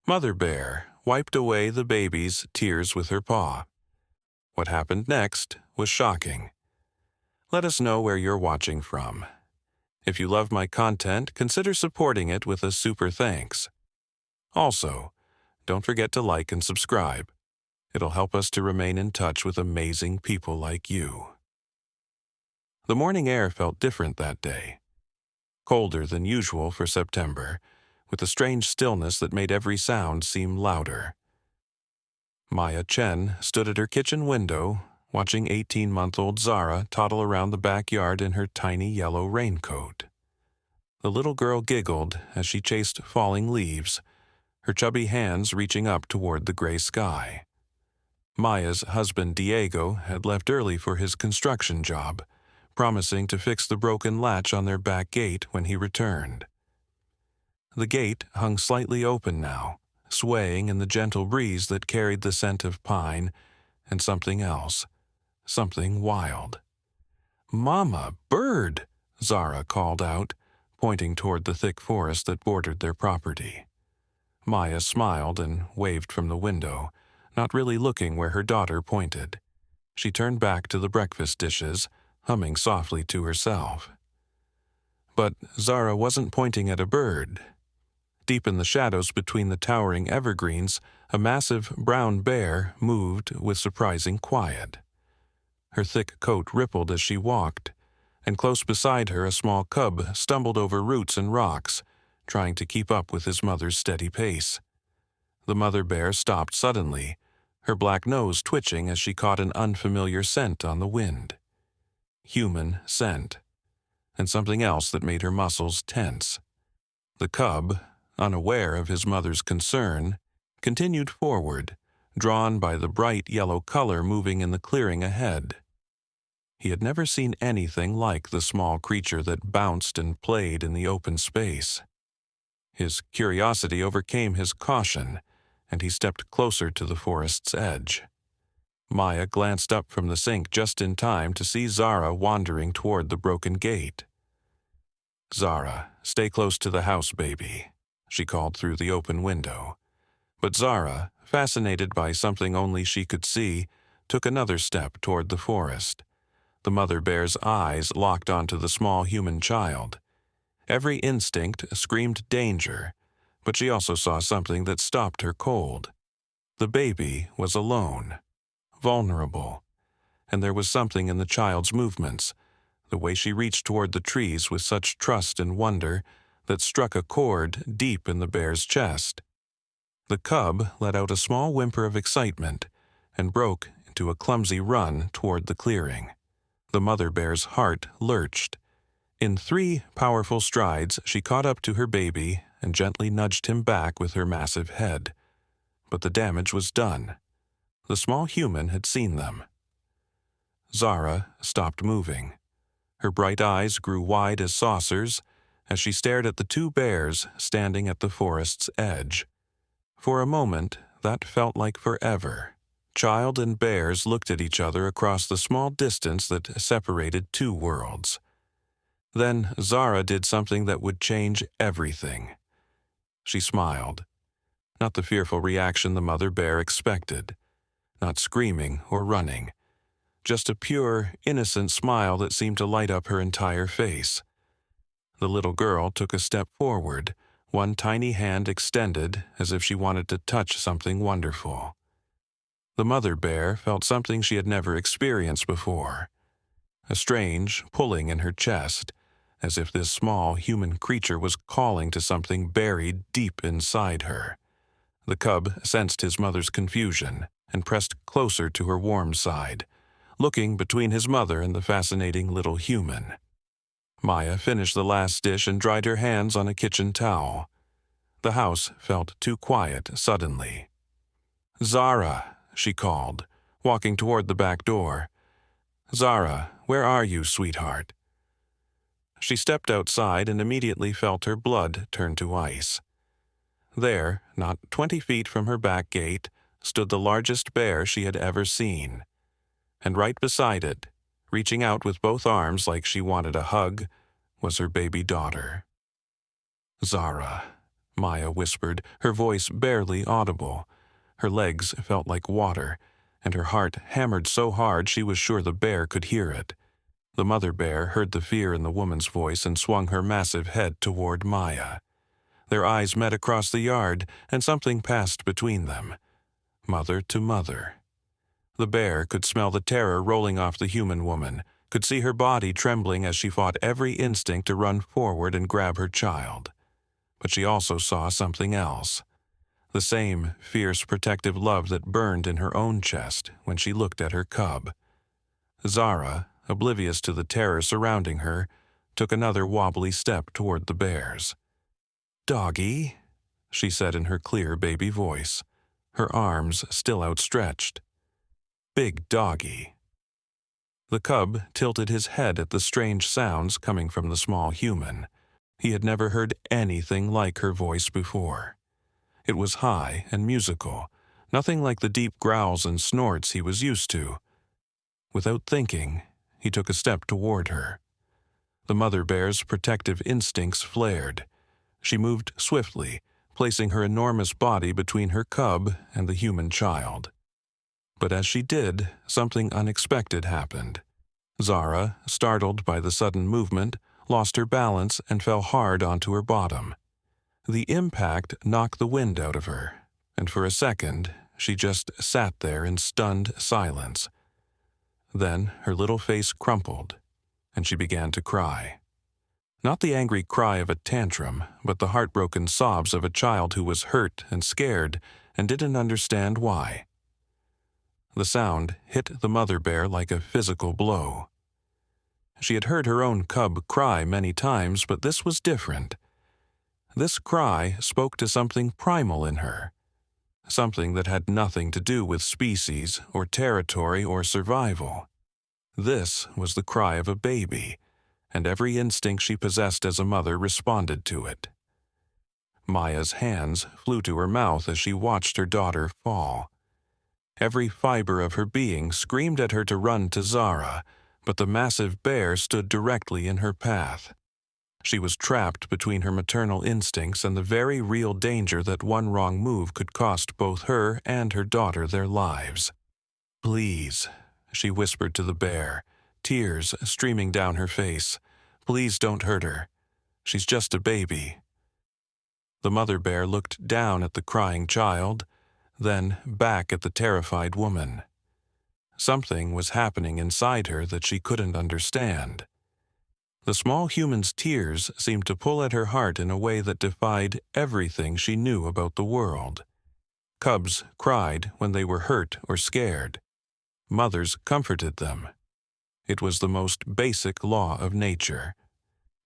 Mother Bear wiped away the baby's tears with her paw. What happened next was shocking. Let us know where you're watching from. If you love my content, consider supporting it with a super thanks. Also, don't forget to like and subscribe. It'll help us to remain in touch with amazing people like you. The morning air felt different that day. Colder than usual for September, with a strange stillness that made every sound seem louder. Maya Chen stood at her kitchen window, watching 18-month-old Zara toddle around the backyard in her tiny yellow raincoat. The little girl giggled as she chased falling leaves, her chubby hands reaching up toward the gray sky. Maya's husband Diego had left early for his construction job, promising to fix the broken latch on their back gate when he returned. The gate hung slightly open now, swaying in the gentle breeze that carried the scent of pine and something else, something wild. "Mama, bird!" Zara called out, pointing toward the thick forest that bordered their property. Maya smiled and waved from the window, not really looking where her daughter pointed. She turned back to the breakfast dishes, humming softly to herself. But Zara wasn't pointing at a bird. Deep in the shadows between the towering evergreens, a massive brown bear moved with surprising quiet. Her thick coat rippled as she walked, and close beside her a small cub stumbled over roots and rocks, trying to keep up with his mother's steady pace. The mother bear stopped suddenly, her black nose twitching as she caught an unfamiliar scent on the wind. Human scent, and something else that made her muscles tense. The cub, unaware of his mother's concern, continued forward, drawn by the bright yellow color moving in the clearing ahead. He had never seen anything like the small creature that bounced and played in the open space. His curiosity overcame his caution, and he stepped closer to the forest's edge. Maya glanced up from the sink just in time to see Zara wandering toward the broken gate. "Zara, stay close to the house, baby," she called through the open window. But Zara, fascinated by something only she could see, took another step toward the forest. The mother bear's eyes locked onto the small human child. Every instinct screamed danger, but she also saw something that stopped her cold. The baby was alone, vulnerable, and there was something in the child's movements, the way she reached toward the trees with such trust and wonder, that struck a chord deep in the bear's chest. The cub let out a small whimper of excitement and broke into a clumsy run toward the clearing. The mother bear's heart lurched. In 3 powerful strides, she caught up to her baby and gently nudged him back with her massive head. But the damage was done. The small human had seen them. Zara stopped moving. Her bright eyes grew wide as saucers as she stared at the 2 bears standing at the forest's edge. For a moment, that felt like forever. Child and bears looked at each other across the small distance that separated 2 worlds. Then Zara did something that would change everything. She smiled. Not the fearful reaction the mother bear expected. Not screaming or running. Just a pure, innocent smile that seemed to light up her entire face. The little girl took a step forward, one tiny hand extended as if she wanted to touch something wonderful. The mother bear felt something she had never experienced before. A strange pulling in her chest, as if this small human creature was calling to something buried deep inside her. The cub sensed his mother's confusion and pressed closer to her warm side, looking between his mother and the fascinating little human. Maya finished the last dish and dried her hands on a kitchen towel. The house felt too quiet suddenly. "Zara," she called, walking toward the back door. "Zara, where are you, sweetheart?" She stepped outside and immediately felt her blood turn to ice. There, not 20 feet from her back gate, stood the largest bear she had ever seen. And right beside it, reaching out with both arms like she wanted a hug, was her baby daughter. "Zara, Maya whispered, her voice barely audible. Her legs felt like water, and her heart hammered so hard she was sure the bear could hear it. The mother bear heard the fear in the woman's voice and swung her massive head toward Maya. Their eyes met across the yard, and something passed between them. Mother to mother. The bear could smell the terror rolling off the human woman, could see her body trembling as she fought every instinct to run forward and grab her child. But she also saw something else. The same fierce protective love that burned in her own chest when she looked at her cub. Zara, oblivious to the terror surrounding her, took another wobbly step toward the bears. "Doggy," she said in her clear baby voice, her arms still outstretched. "Big doggy." The cub tilted his head at the strange sounds coming from the small human. He had never heard anything like her voice before. It was high and musical, nothing like the deep growls and snorts he was used to. Without thinking, he took a step toward her. The mother bear's protective instincts flared. She moved swiftly, placing her enormous body between her cub and the human child. But as she did, something unexpected happened. Zara, startled by the sudden movement, lost her balance and fell hard onto her bottom. The impact knocked the wind out of her, and for a second she just sat there in stunned silence. Then her little face crumpled, and she began to cry. Not the angry cry of a tantrum, but the heartbroken sobs of a child who was hurt and scared and didn't understand why. The sound hit the mother bear like a physical blow. She had heard her own cub cry many times, but this was different. This cry spoke to something primal in her, something that had nothing to do with species or territory or survival. This was the cry of a baby, and every instinct she possessed as a mother responded to it. Maya's hands flew to her mouth as she watched her daughter fall. Every fiber of her being screamed at her to run to Zara, but the massive bear stood directly in her path. She was trapped between her maternal instincts and the very real danger that one wrong move could cost both her and her daughter their lives. "Please," she whispered to the bear, tears streaming down her face. "Please don't hurt her. She's just a baby." The mother bear looked down at the crying child, then back at the terrified woman. Something was happening inside her that she couldn't understand. The small human's tears seemed to pull at her heart in a way that defied everything she knew about the world. Cubs cried when they were hurt or scared. Mothers comforted them. It was the most basic law of nature,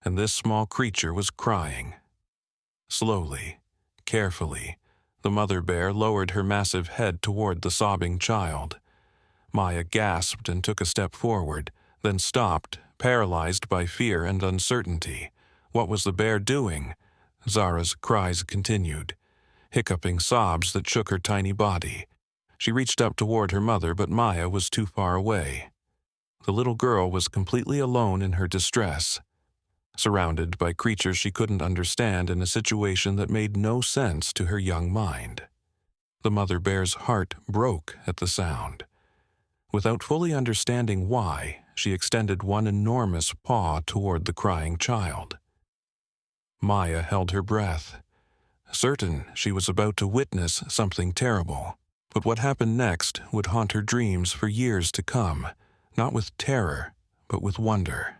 and this small creature was crying. Slowly, carefully, the mother bear lowered her massive head toward the sobbing child. Maya gasped and took a step forward, then stopped, paralyzed by fear and uncertainty. What was the bear doing? Zara's cries continued, hiccuping sobs that shook her tiny body. She reached up toward her mother, but Maya was too far away. The little girl was completely alone in her distress, surrounded by creatures she couldn't understand in a situation that made no sense to her young mind. The mother bear's heart broke at the sound. Without fully understanding why, she extended one enormous paw toward the crying child. Maya held her breath, certain she was about to witness something terrible. But what happened next would haunt her dreams for years to come, not with terror, but with wonder.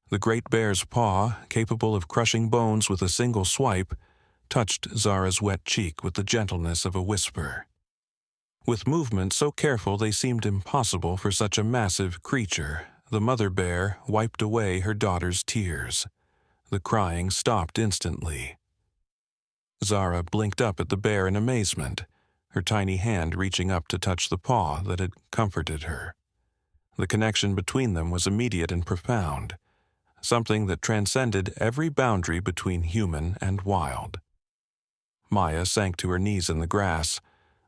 The great bear's paw, capable of crushing bones with a single swipe, touched Zara's wet cheek with the gentleness of a whisper. With movements so careful they seemed impossible for such a massive creature, the mother bear wiped away her daughter's tears. The crying stopped instantly. Zara blinked up at the bear in amazement, her tiny hand reaching up to touch the paw that had comforted her. The connection between them was immediate and profound, something that transcended every boundary between human and wild. Maya sank to her knees in the grass,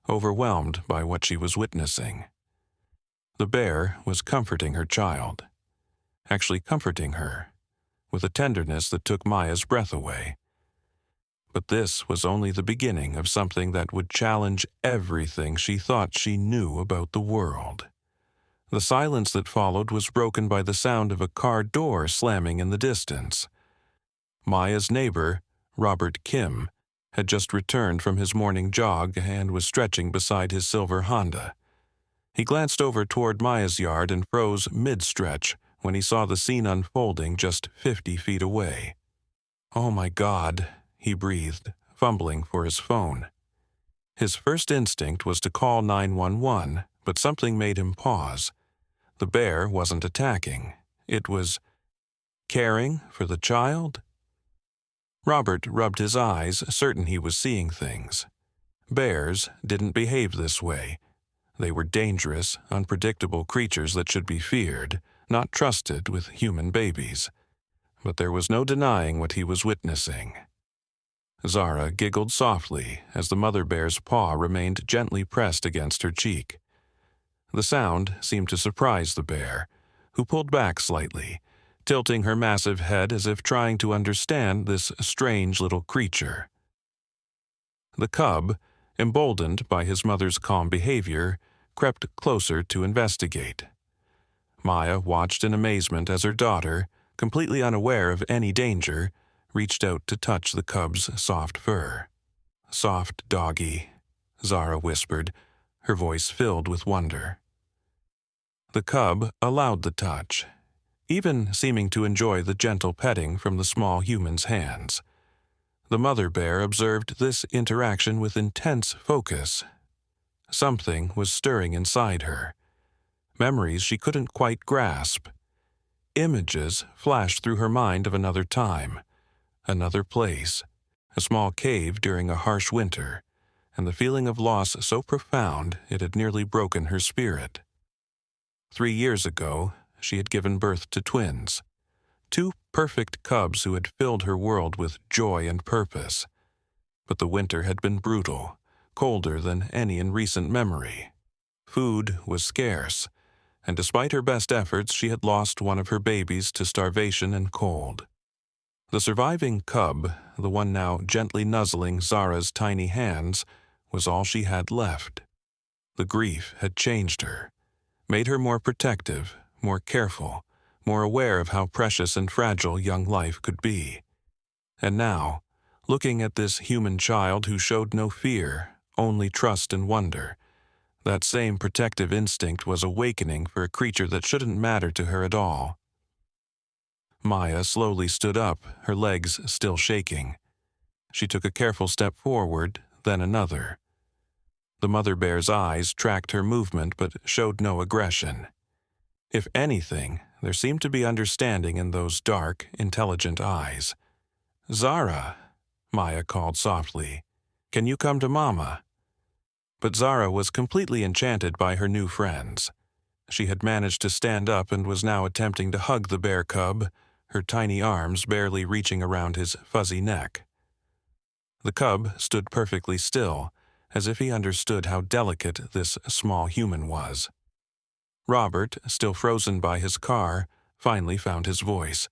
overwhelmed by what she was witnessing. The bear was comforting her child, actually comforting her, with a tenderness that took Maya's breath away. But this was only the beginning of something that would challenge everything she thought she knew about the world. The silence that followed was broken by the sound of a car door slamming in the distance. Maya's neighbor, Robert Kim, had just returned from his morning jog and was stretching beside his silver Honda. He glanced over toward Maya's yard and froze mid-stretch when he saw the scene unfolding just 50 feet away. "Oh my God," he breathed, fumbling for his phone. His first instinct was to call 911, but something made him pause. The bear wasn't attacking. It was caring for the child? Robert rubbed his eyes, certain he was seeing things. Bears didn't behave this way. They were dangerous, unpredictable creatures that should be feared, not trusted with human babies. But there was no denying what he was witnessing. Zara giggled softly as the mother bear's paw remained gently pressed against her cheek. The sound seemed to surprise the bear, who pulled back slightly, tilting her massive head as if trying to understand this strange little creature. The cub, emboldened by his mother's calm behavior, crept closer to investigate. Maya watched in amazement as her daughter, completely unaware of any danger, reached out to touch the cub's soft fur. "Soft doggy," Zara whispered, her voice filled with wonder. The cub allowed the touch, even seeming to enjoy the gentle petting from the small human's hands. The mother bear observed this interaction with intense focus. Something was stirring inside her. Memories she couldn't quite grasp. Images flashed through her mind of another time, another place, a small cave during a harsh winter, and the feeling of loss so profound it had nearly broken her spirit. 3 years ago, she had given birth to twins, 2 perfect cubs who had filled her world with joy and purpose. But the winter had been brutal, colder than any in recent memory. Food was scarce, and despite her best efforts, she had lost one of her babies to starvation and cold. The surviving cub, the one now gently nuzzling Zara's tiny hands, was all she had left. The grief had changed her, made her more protective, more careful, more aware of how precious and fragile young life could be. And now, looking at this human child who showed no fear, only trust and wonder, that same protective instinct was awakening for a creature that shouldn't matter to her at all. Maya slowly stood up, her legs still shaking. She took a careful step forward, then another. The mother bear's eyes tracked her movement but showed no aggression. If anything, there seemed to be understanding in those dark, intelligent eyes. "Zara," Maya called softly, "can you come to Mama?" But Zara was completely enchanted by her new friends. She had managed to stand up and was now attempting to hug the bear cub, her tiny arms barely reaching around his fuzzy neck. The cub stood perfectly still, as if he understood how delicate this small human was. Robert, still frozen by his car, finally found his voice.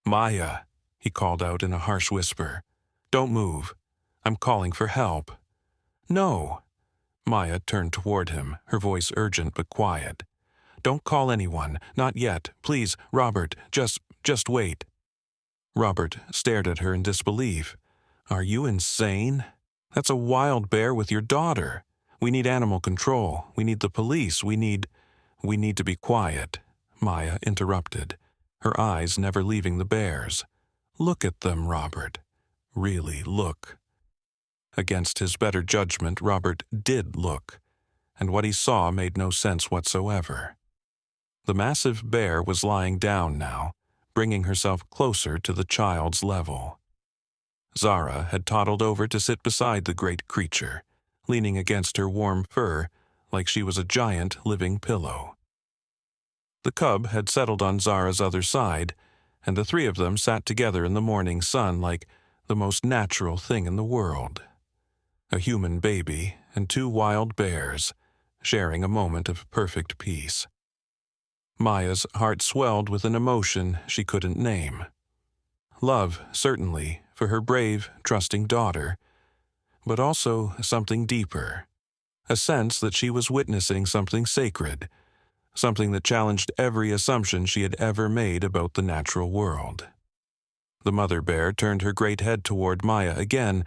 "Maya," he called out in a harsh whisper. "Don't move. I'm calling for help." "No." Maya turned toward him, her voice urgent but quiet. "Don't call anyone. Not yet. Please, Robert, just wait." Robert stared at her in disbelief. "Are you insane? That's a wild bear with your daughter. We need animal control. We need the police. We need to be quiet," Maya interrupted, her eyes never leaving the bears. "Look at them, Robert. Really look." Against his better judgment, Robert did look, and what he saw made no sense whatsoever. The massive bear was lying down now, bringing herself closer to the child's level. Zara had toddled over to sit beside the great creature, leaning against her warm fur like she was a giant living pillow. The cub had settled on Zara's other side, and the 3 of them sat together in the morning sun like the most natural thing in the world. A human baby and 2 wild bears, sharing a moment of perfect peace. Maya's heart swelled with an emotion she couldn't name. Love, certainly, for her brave, trusting daughter, but also something deeper, a sense that she was witnessing something sacred, something that challenged every assumption she had ever made about the natural world. The mother bear turned her great head toward Maya again,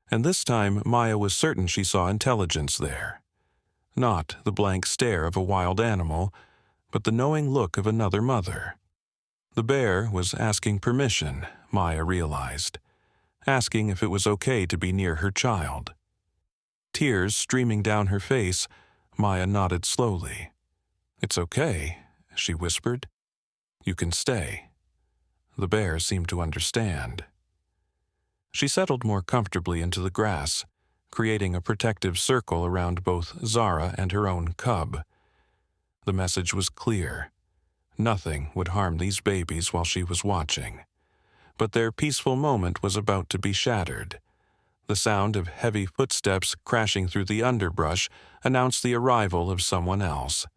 and this time Maya was certain she saw intelligence there. Not the blank stare of a wild animal, but the knowing look of another mother. The bear was asking permission, Maya realized, asking if it was okay to be near her child. Tears streaming down her face, Maya nodded slowly. "It's okay," she whispered. "You can stay." The bear seemed to understand. She settled more comfortably into the grass, creating a protective circle around both Zara and her own cub. The message was clear. Nothing would harm these babies while she was watching. But their peaceful moment was about to be shattered. The sound of heavy footsteps crashing through the underbrush announced the arrival of someone else.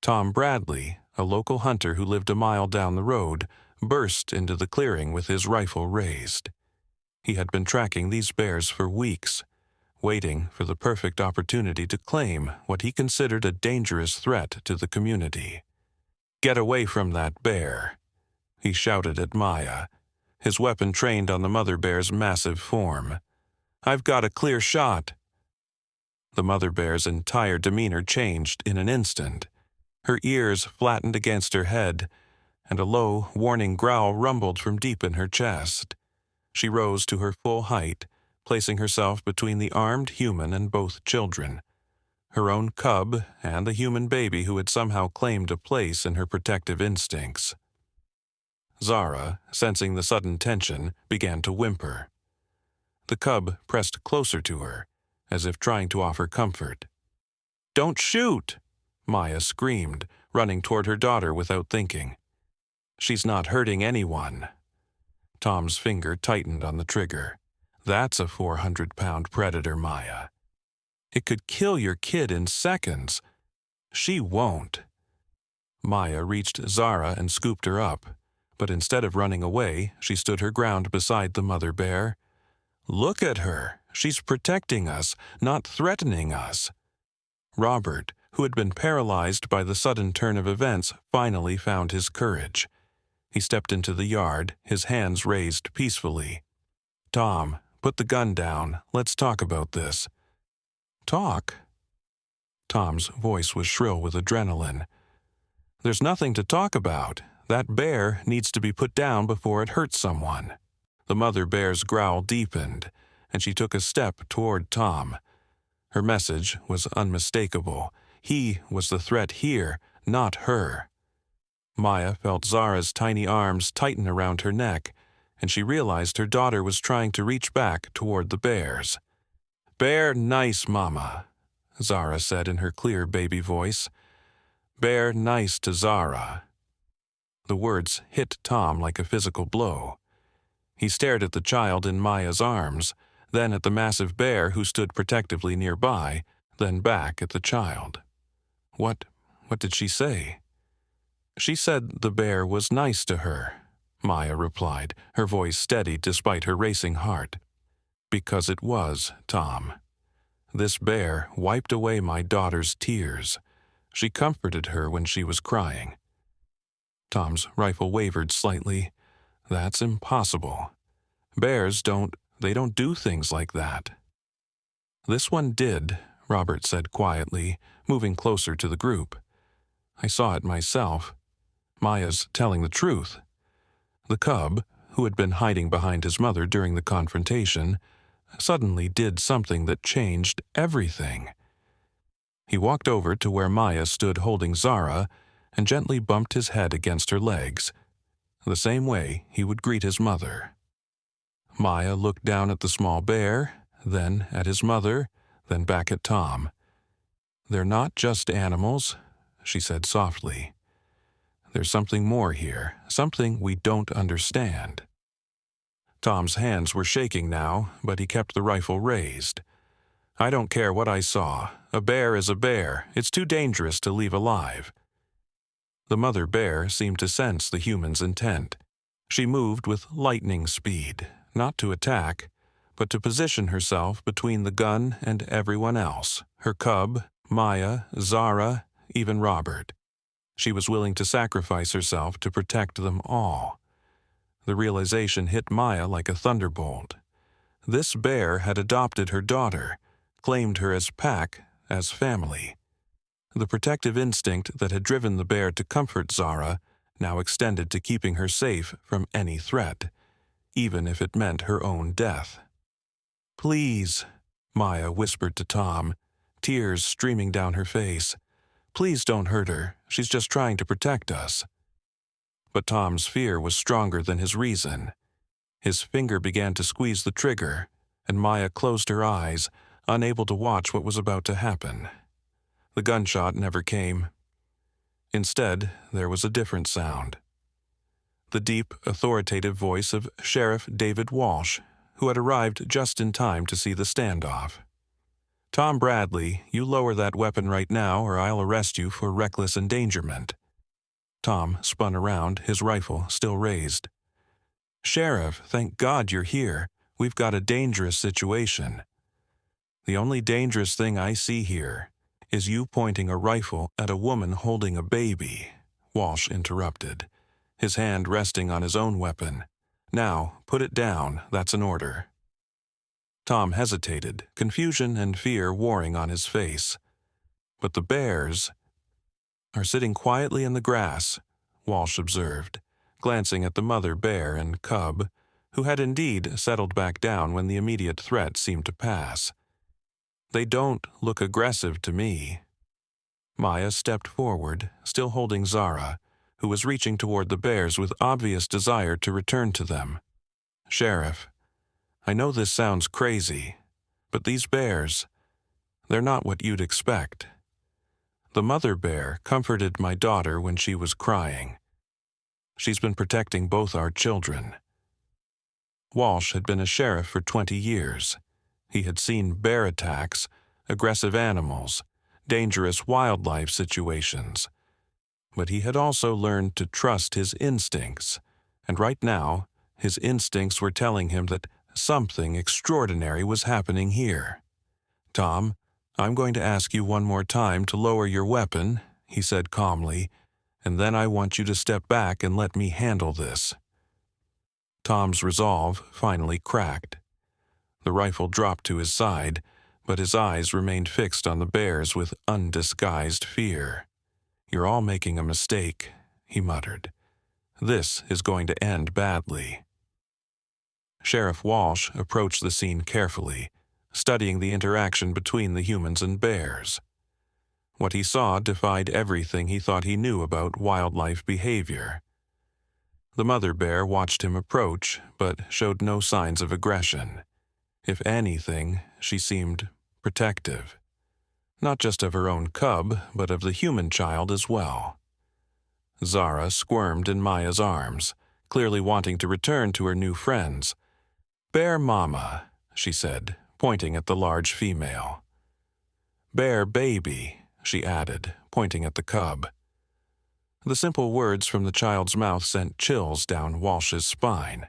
Tom Bradley, a local hunter who lived a mile down the road, burst into the clearing with his rifle raised. He had been tracking these bears for weeks, waiting for the perfect opportunity to claim what he considered a dangerous threat to the community. "Get away from that bear," he shouted at Maya, his weapon trained on the mother bear's massive form. "I've got a clear shot." The mother bear's entire demeanor changed in an instant. Her ears flattened against her head, and a low, warning growl rumbled from deep in her chest. She rose to her full height, placing herself between the armed human and both children, her own cub and the human baby who had somehow claimed a place in her protective instincts. Zara, sensing the sudden tension, began to whimper. The cub pressed closer to her, as if trying to offer comfort. "Don't shoot!" Maya screamed, running toward her daughter without thinking. "She's not hurting anyone." Tom's finger tightened on the trigger. "That's a 400-pound predator, Maya. It could kill your kid in seconds. She won't." Maya reached Zara and scooped her up, but instead of running away, she stood her ground beside the mother bear. "Look at her. She's protecting us, not threatening us." Robert, who had been paralyzed by the sudden turn of events, finally found his courage. He stepped into the yard, his hands raised peacefully. "Tom, put the gun down. Let's talk about this." "Talk?" Tom's voice was shrill with adrenaline. "There's nothing to talk about. That bear needs to be put down before it hurts someone." The mother bear's growl deepened, and she took a step toward Tom. Her message was unmistakable. He was the threat here, not her. Maya felt Zara's tiny arms tighten around her neck, and she realized her daughter was trying to reach back toward the bears. "Bear nice, Mama," Zara said in her clear baby voice. "Bear nice to Zara." The words hit Tom like a physical blow. He stared at the child in Maya's arms, then at the massive bear who stood protectively nearby, then back at the child. What did she say? "She said the bear was nice to her," Maya replied, her voice steady despite her racing heart. "Because it was, Tom. This bear wiped away my daughter's tears. She comforted her when she was crying." Tom's rifle wavered slightly. "That's impossible. Bears don't do things like that." "This one did," Robert said quietly, moving closer to the group. "I saw it myself. Maya's telling the truth." The cub, who had been hiding behind his mother during the confrontation, suddenly did something that changed everything. He walked over to where Maya stood holding Zara and gently bumped his head against her legs, the same way he would greet his mother. Maya looked down at the small bear, then at his mother, then back at Tom. "They're not just animals," she said softly. "There's something more here, something we don't understand." Tom's hands were shaking now, but he kept the rifle raised. "I don't care what I saw. A bear is a bear. It's too dangerous to leave alive." The mother bear seemed to sense the human's intent. She moved with lightning speed, not to attack, but to position herself between the gun and everyone else, her cub, Maya, Zara, even Robert. She was willing to sacrifice herself to protect them all. The realization hit Maya like a thunderbolt. This bear had adopted her daughter, claimed her as pack, as family. The protective instinct that had driven the bear to comfort Zara now extended to keeping her safe from any threat, even if it meant her own death. "Please," Maya whispered to Tom, tears streaming down her face. "Please don't hurt her. She's just trying to protect us." But Tom's fear was stronger than his reason. His finger began to squeeze the trigger, and Maya closed her eyes, unable to watch what was about to happen. The gunshot never came. Instead, there was a different sound. The deep, authoritative voice of Sheriff David Walsh, who had arrived just in time to see the standoff. "Tom Bradley, you lower that weapon right now or I'll arrest you for reckless endangerment." Tom spun around, his rifle still raised. "Sheriff, thank God you're here. We've got a dangerous situation." "The only dangerous thing I see here is you pointing a rifle at a woman holding a baby," Walsh interrupted, his hand resting on his own weapon. "Now, put it down, that's an order." Tom hesitated, confusion and fear warring on his face. "But the bears are sitting quietly in the grass," Walsh observed, glancing at the mother bear and cub, who had indeed settled back down when the immediate threat seemed to pass. "They don't look aggressive to me." Maya stepped forward, still holding Zara, who was reaching toward the bears with obvious desire to return to them. "Sheriff, I know this sounds crazy, but these bears, they're not what you'd expect. The mother bear comforted my daughter when she was crying. She's been protecting both our children." Walsh had been a sheriff for 20 years. He had seen bear attacks, aggressive animals, dangerous wildlife situations. But he had also learned to trust his instincts, and right now, his instincts were telling him that something extraordinary was happening here. "Tom, I'm going to ask you one more time to lower your weapon," he said calmly, "and then I want you to step back and let me handle this." Tom's resolve finally cracked. The rifle dropped to his side, but his eyes remained fixed on the bears with undisguised fear. "You're all making a mistake," he muttered. "This is going to end badly." Sheriff Walsh approached the scene carefully, studying the interaction between the humans and bears. What he saw defied everything he thought he knew about wildlife behavior. The mother bear watched him approach, but showed no signs of aggression. If anything, she seemed protective. Not just of her own cub, but of the human child as well. Zara squirmed in Maya's arms, clearly wanting to return to her new friends. "Bear mama," she said, pointing at the large female. "Bear baby," she added, pointing at the cub. The simple words from the child's mouth sent chills down Walsh's spine.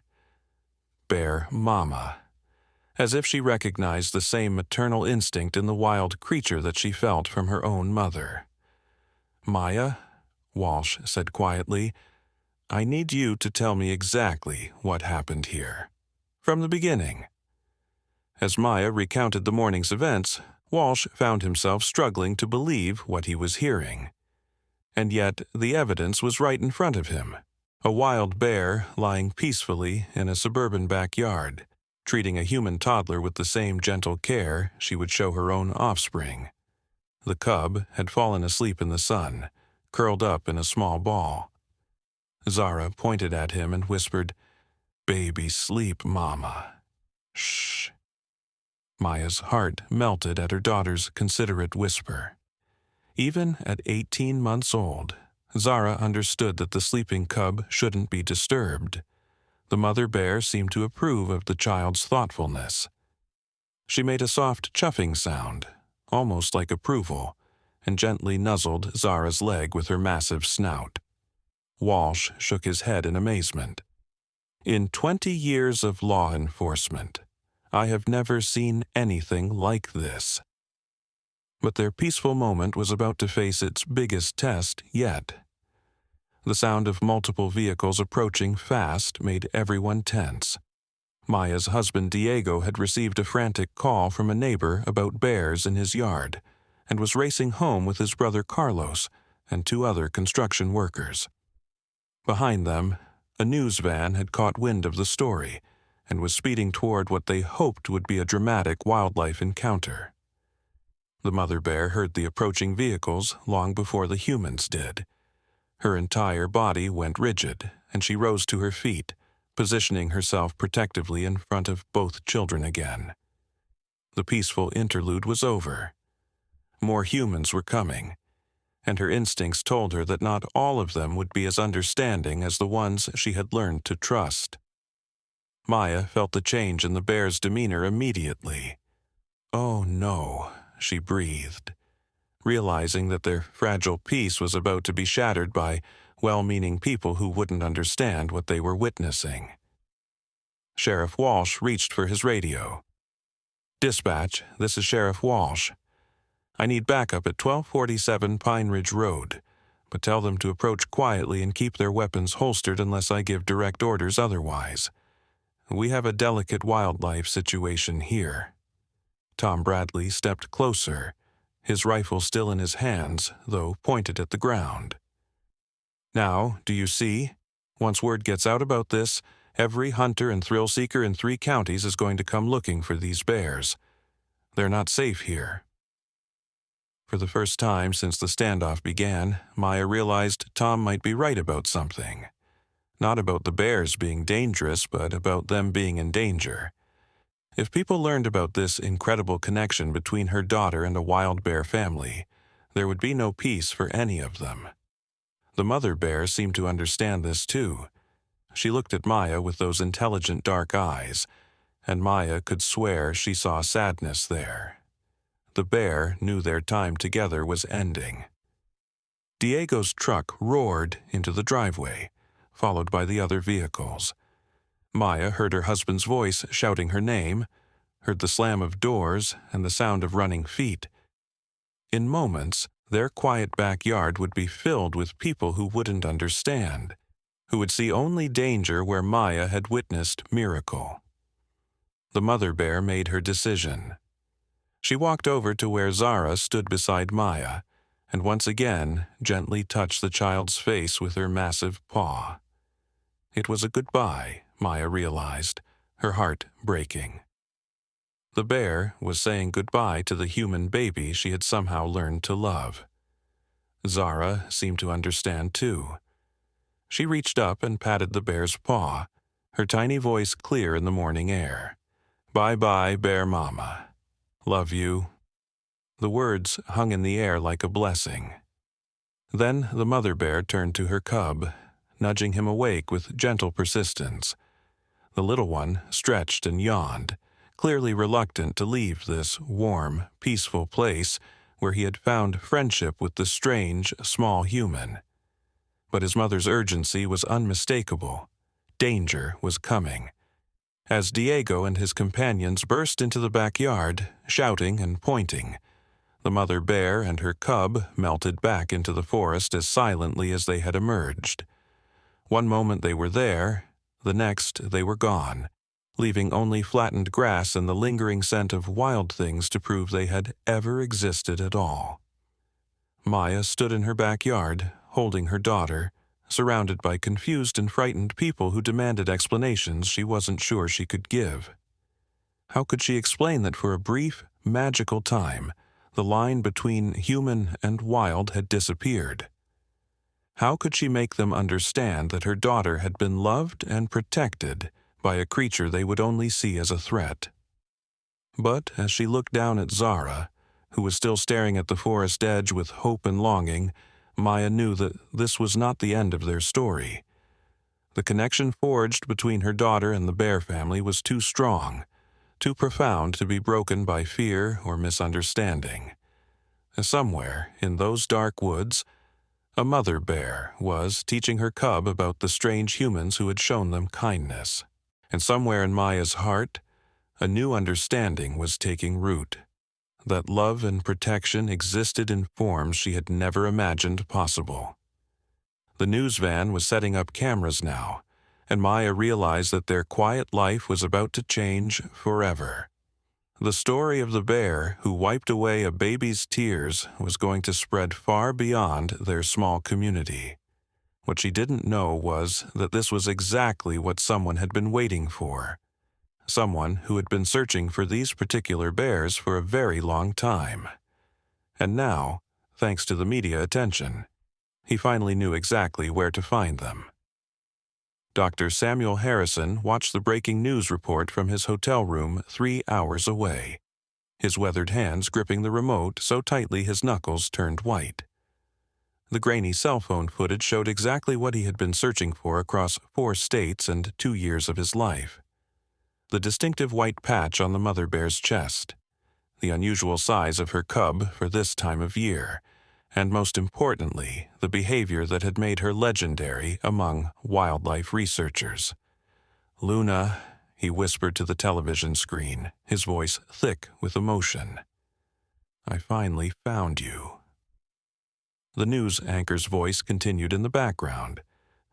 Bear mama. As if she recognized the same maternal instinct in the wild creature that she felt from her own mother. "Maya," Walsh said quietly, "I need you to tell me exactly what happened here. From the beginning." As Maya recounted the morning's events, Walsh found himself struggling to believe what he was hearing. And yet the evidence was right in front of him. A wild bear lying peacefully in a suburban backyard, treating a human toddler with the same gentle care she would show her own offspring. The cub had fallen asleep in the sun, curled up in a small ball. Zara pointed at him and whispered, "Baby, sleep, mama. Shh." Maya's heart melted at her daughter's considerate whisper. Even at 18 months old, Zara understood that the sleeping cub shouldn't be disturbed. The mother bear seemed to approve of the child's thoughtfulness. She made a soft chuffing sound, almost like approval, and gently nuzzled Zara's leg with her massive snout. Walsh shook his head in amazement. In 20 years of law enforcement, I have never seen anything like this. But their peaceful moment was about to face its biggest test yet. The sound of multiple vehicles approaching fast made everyone tense. Maya's husband Diego had received a frantic call from a neighbor about bears in his yard and was racing home with his brother Carlos and 2 other construction workers. Behind them, a news van had caught wind of the story and was speeding toward what they hoped would be a dramatic wildlife encounter. The mother bear heard the approaching vehicles long before the humans did. Her entire body went rigid, and she rose to her feet, positioning herself protectively in front of both children again. The peaceful interlude was over. More humans were coming, and her instincts told her that not all of them would be as understanding as the ones she had learned to trust. Maya felt the change in the bear's demeanor immediately. "Oh no," she breathed, realizing that their fragile peace was about to be shattered by well-meaning people who wouldn't understand what they were witnessing. Sheriff Walsh reached for his radio. "Dispatch, this is Sheriff Walsh. I need backup at 1247 Pine Ridge Road, but tell them to approach quietly and keep their weapons holstered unless I give direct orders otherwise. We have a delicate wildlife situation here." Tom Bradley stepped closer, his rifle still in his hands, though pointed at the ground. "Now, do you see? Once word gets out about this, every hunter and thrill seeker in 3 counties is going to come looking for these bears. They're not safe here." For the first time since the standoff began, Maya realized Tom might be right about something. Not about the bears being dangerous, but about them being in danger. If people learned about this incredible connection between her daughter and a wild bear family, there would be no peace for any of them. The mother bear seemed to understand this too. She looked at Maya with those intelligent dark eyes, and Maya could swear she saw sadness there. The bear knew their time together was ending. Diego's truck roared into the driveway, followed by the other vehicles. Maya heard her husband's voice shouting her name, heard the slam of doors and the sound of running feet. In moments, their quiet backyard would be filled with people who wouldn't understand, who would see only danger where Maya had witnessed miracle. The mother bear made her decision. She walked over to where Zara stood beside Maya, and once again gently touched the child's face with her massive paw. It was a goodbye, Maya realized, her heart breaking. The bear was saying goodbye to the human baby she had somehow learned to love. Zara seemed to understand too. She reached up and patted the bear's paw, her tiny voice clear in the morning air. "Bye-bye, Bear Mama. Love you." The words hung in the air like a blessing. Then the mother bear turned to her cub, nudging him awake with gentle persistence. The little one stretched and yawned, clearly reluctant to leave this warm, peaceful place where he had found friendship with the strange, small human. But his mother's urgency was unmistakable. Danger was coming. As Diego and his companions burst into the backyard, shouting and pointing, the mother bear and her cub melted back into the forest as silently as they had emerged. One moment they were there, the next they were gone, leaving only flattened grass and the lingering scent of wild things to prove they had ever existed at all. Maya stood in her backyard, holding her daughter, surrounded by confused and frightened people who demanded explanations she wasn't sure she could give. How could she explain that for a brief, magical time, the line between human and wild had disappeared? How could she make them understand that her daughter had been loved and protected by a creature they would only see as a threat? But as she looked down at Zara, who was still staring at the forest edge with hope and longing, Maya knew that this was not the end of their story. The connection forged between her daughter and the bear family was too strong, too profound to be broken by fear or misunderstanding. Somewhere in those dark woods, A mother bear was teaching her cub about the strange humans who had shown them kindness. And somewhere in Maya's heart, a new understanding was taking root. That love and protection existed in forms she had never imagined possible. The news van was setting up cameras now, and Maya realized that their quiet life was about to change forever. The story of the bear who wiped away a baby's tears was going to spread far beyond their small community. What she didn't know was that this was exactly what someone had been waiting for. Someone who had been searching for these particular bears for a very long time. And now, thanks to the media attention, he finally knew exactly where to find them. Dr. Samuel Harrison watched the breaking news report from his hotel room 3 hours away, his weathered hands gripping the remote so tightly his knuckles turned white. The grainy cell phone footage showed exactly what he had been searching for across 4 states and 2 years of his life. The distinctive white patch on the mother bear's chest, the unusual size of her cub for this time of year, and most importantly, the behavior that had made her legendary among wildlife researchers. "Luna," he whispered to the television screen, his voice thick with emotion. "I finally found you." The news anchor's voice continued in the background,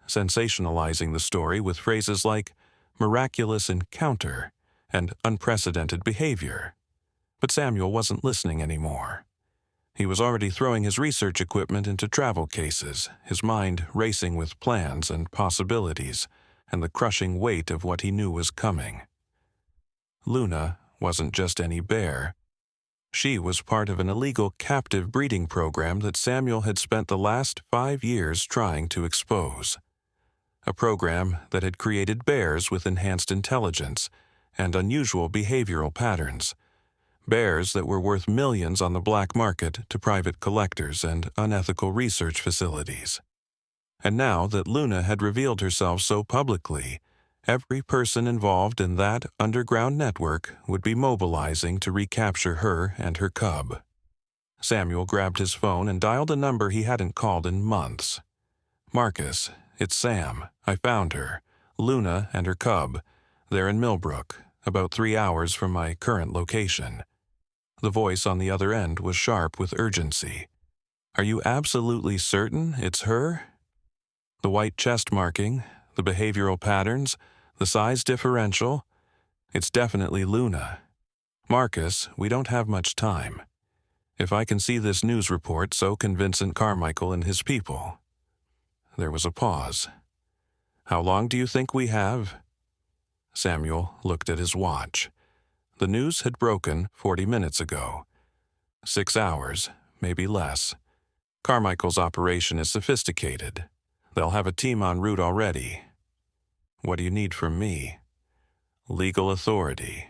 sensationalizing the story with phrases like miraculous encounter and unprecedented behavior. But Samuel wasn't listening anymore. He was already throwing his research equipment into travel cases, his mind racing with plans and possibilities, and the crushing weight of what he knew was coming. Luna wasn't just any bear. She was part of an illegal captive breeding program that Samuel had spent the last 5 years trying to expose. A program that had created bears with enhanced intelligence and unusual behavioral patterns. Bears that were worth millions on the black market to private collectors and unethical research facilities. And now that Luna had revealed herself so publicly, every person involved in that underground network would be mobilizing to recapture her and her cub. Samuel grabbed his phone and dialed a number he hadn't called in months. "Marcus, it's Sam. I found her. Luna and her cub. They're in Millbrook, about 3 hours from my current location." The voice on the other end was sharp with urgency. "Are you absolutely certain it's her? The white chest marking, the behavioral patterns, the size differential? It's definitely Luna. Marcus, we don't have much time. If I can see this news report, so can Vincent Carmichael and his people." There was a pause. "How long do you think we have?" Samuel looked at his watch. The news had broken 40 minutes ago. 6 hours, maybe less. Carmichael's operation is sophisticated. They'll have a team en route already. "What do you need from me?" "Legal authority.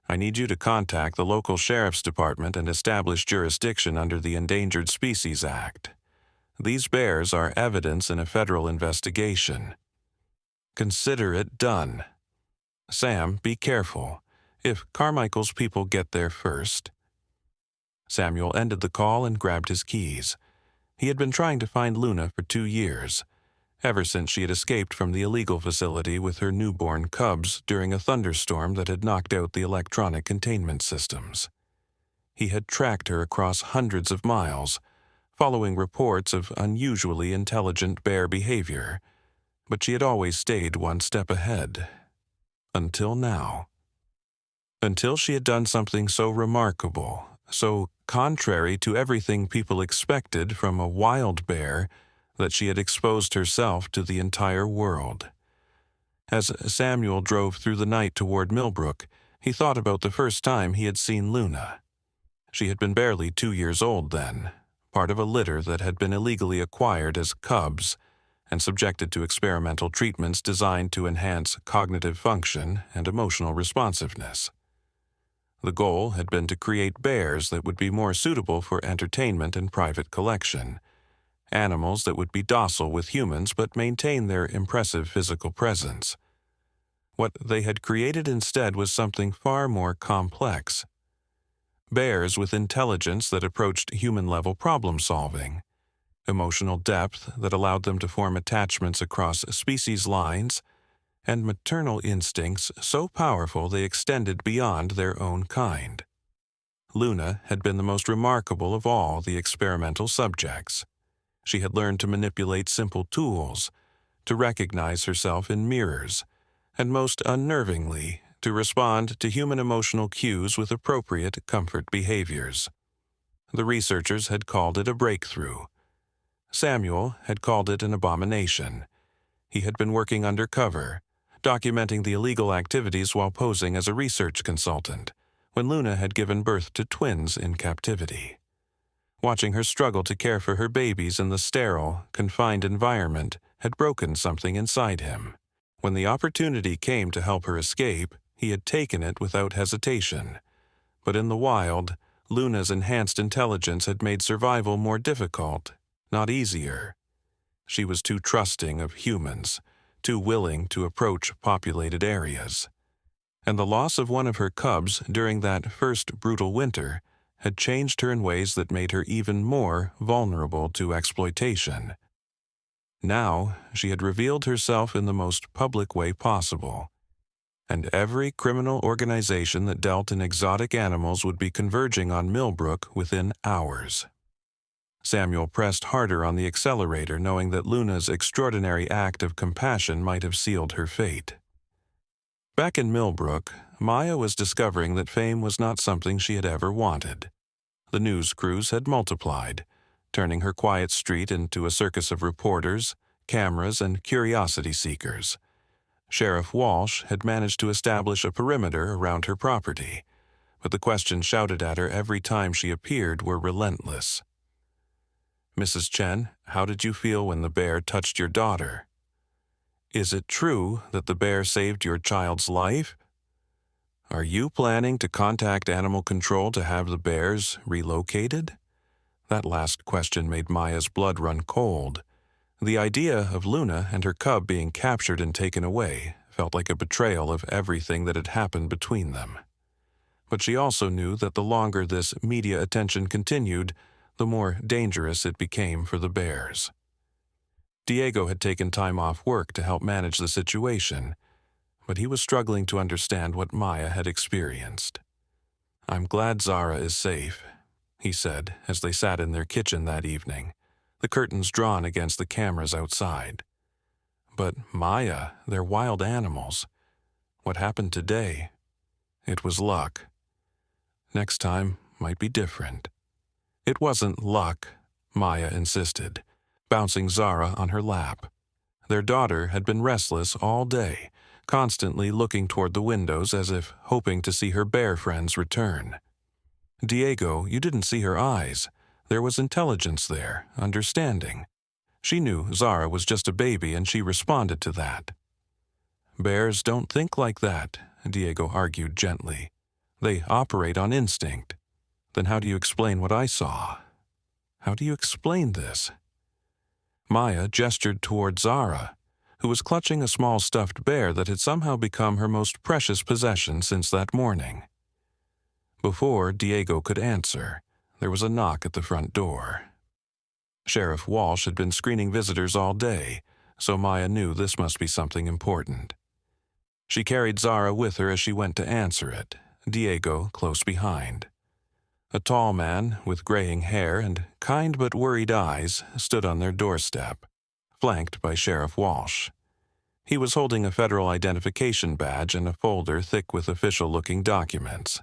I need you to contact the local sheriff's department and establish jurisdiction under the Endangered Species Act. These bears are evidence in a federal investigation. Consider it done. Sam, be careful. If Carmichael's people get there first." Samuel ended the call and grabbed his keys. He had been trying to find Luna for 2 years, ever since she had escaped from the illegal facility with her newborn cubs during a thunderstorm that had knocked out the electronic containment systems. He had tracked her across hundreds of miles, following reports of unusually intelligent bear behavior, but she had always stayed one step ahead. Until now. Until she had done something so remarkable, so contrary to everything people expected from a wild bear, that she had exposed herself to the entire world. As Samuel drove through the night toward Millbrook, he thought about the first time he had seen Luna. She had been barely 2 years old then, part of a litter that had been illegally acquired as cubs and subjected to experimental treatments designed to enhance cognitive function and emotional responsiveness. The goal had been to create bears that would be more suitable for entertainment and private collection, animals that would be docile with humans but maintain their impressive physical presence. What they had created instead was something far more complex. Bears with intelligence that approached human-level problem-solving. emotional depth that allowed them to form attachments across species lines, and maternal instincts so powerful they extended beyond their own kind. Luna had been the most remarkable of all the experimental subjects. She had learned to manipulate simple tools, to recognize herself in mirrors, and most unnervingly, to respond to human emotional cues with appropriate comfort behaviors. The researchers had called it a breakthrough. Samuel had called it an abomination. He had been working undercover, documenting the illegal activities while posing as a research consultant, when Luna had given birth to twins in captivity. Watching her struggle to care for her babies in the sterile, confined environment had broken something inside him. When the opportunity came to help her escape, he had taken it without hesitation. But in the wild, Luna's enhanced intelligence had made survival more difficult, not easier. She was too trusting of humans, too willing to approach populated areas. And the loss of one of her cubs during that first brutal winter had changed her in ways that made her even more vulnerable to exploitation. Now she had revealed herself in the most public way possible, and every criminal organization that dealt in exotic animals would be converging on Millbrook within hours. Samuel pressed harder on the accelerator, knowing that Luna's extraordinary act of compassion might have sealed her fate. Back in Millbrook, Maya was discovering that fame was not something she had ever wanted. The news crews had multiplied, turning her quiet street into a circus of reporters, cameras, and curiosity seekers. Sheriff Walsh had managed to establish a perimeter around her property, but the questions shouted at her every time she appeared were relentless. "Mrs. Chen, how did you feel when the bear touched your daughter? Is it true that the bear saved your child's life? Are you planning to contact animal control to have the bears relocated?" That last question made Maya's blood run cold. The idea of Luna and her cub being captured and taken away felt like a betrayal of everything that had happened between them. But she also knew that the longer this media attention continued, the more dangerous it became for the bears. Diego had taken time off work to help manage the situation, but he was struggling to understand what Maya had experienced. "I'm glad Zara is safe," he said as they sat in their kitchen that evening, the curtains drawn against the cameras outside. "But Maya, they're wild animals. What happened today? It was luck. Next time might be different." "It wasn't luck," Maya insisted, bouncing Zara on her lap. Their daughter had been restless all day, constantly looking toward the windows as if hoping to see her bear friends return. "Diego, you didn't see her eyes. There was intelligence there, understanding. She knew Zara was just a baby and she responded to that." "Bears don't think like that," Diego argued gently. "They operate on instinct. Then how do you explain what I saw? How do you explain this?" Maya gestured toward Zara, who was clutching a small stuffed bear that had somehow become her most precious possession since that morning. Before Diego could answer, there was a knock at the front door. Sheriff Walsh had been screening visitors all day, so Maya knew this must be something important. She carried Zara with her as she went to answer it, Diego close behind. A tall man with graying hair and kind but worried eyes stood on their doorstep, flanked by Sheriff Walsh. He was holding a federal identification badge and a folder thick with official-looking documents.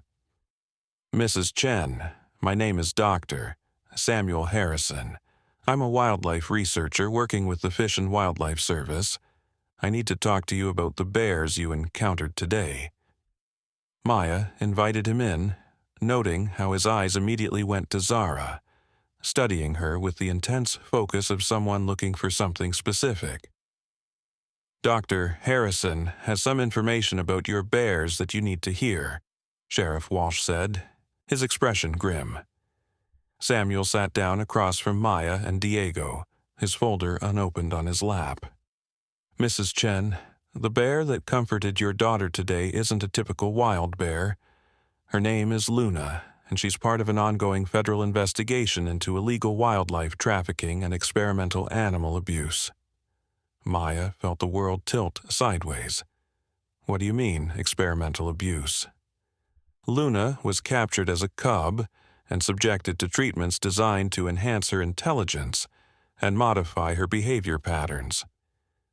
"Mrs. Chen, my name is Dr. Samuel Harrison. I'm a wildlife researcher working with the Fish and Wildlife Service. I need to talk to you about the bears you encountered today." Maya invited him in, noting how his eyes immediately went to Zara, studying her with the intense focus of someone looking for something specific. "Dr. Harrison has some information about your bears that you need to hear," Sheriff Walsh said, his expression grim. Samuel sat down across from Maya and Diego, his folder unopened on his lap. "Mrs. Chen, the bear that comforted your daughter today isn't a typical wild bear. Her name is Luna, and she's part of an ongoing federal investigation into illegal wildlife trafficking and experimental animal abuse. Maya felt the world tilt sideways. What do you mean, experimental abuse? Luna was captured as a cub and subjected to treatments designed to enhance her intelligence and modify her behavior patterns.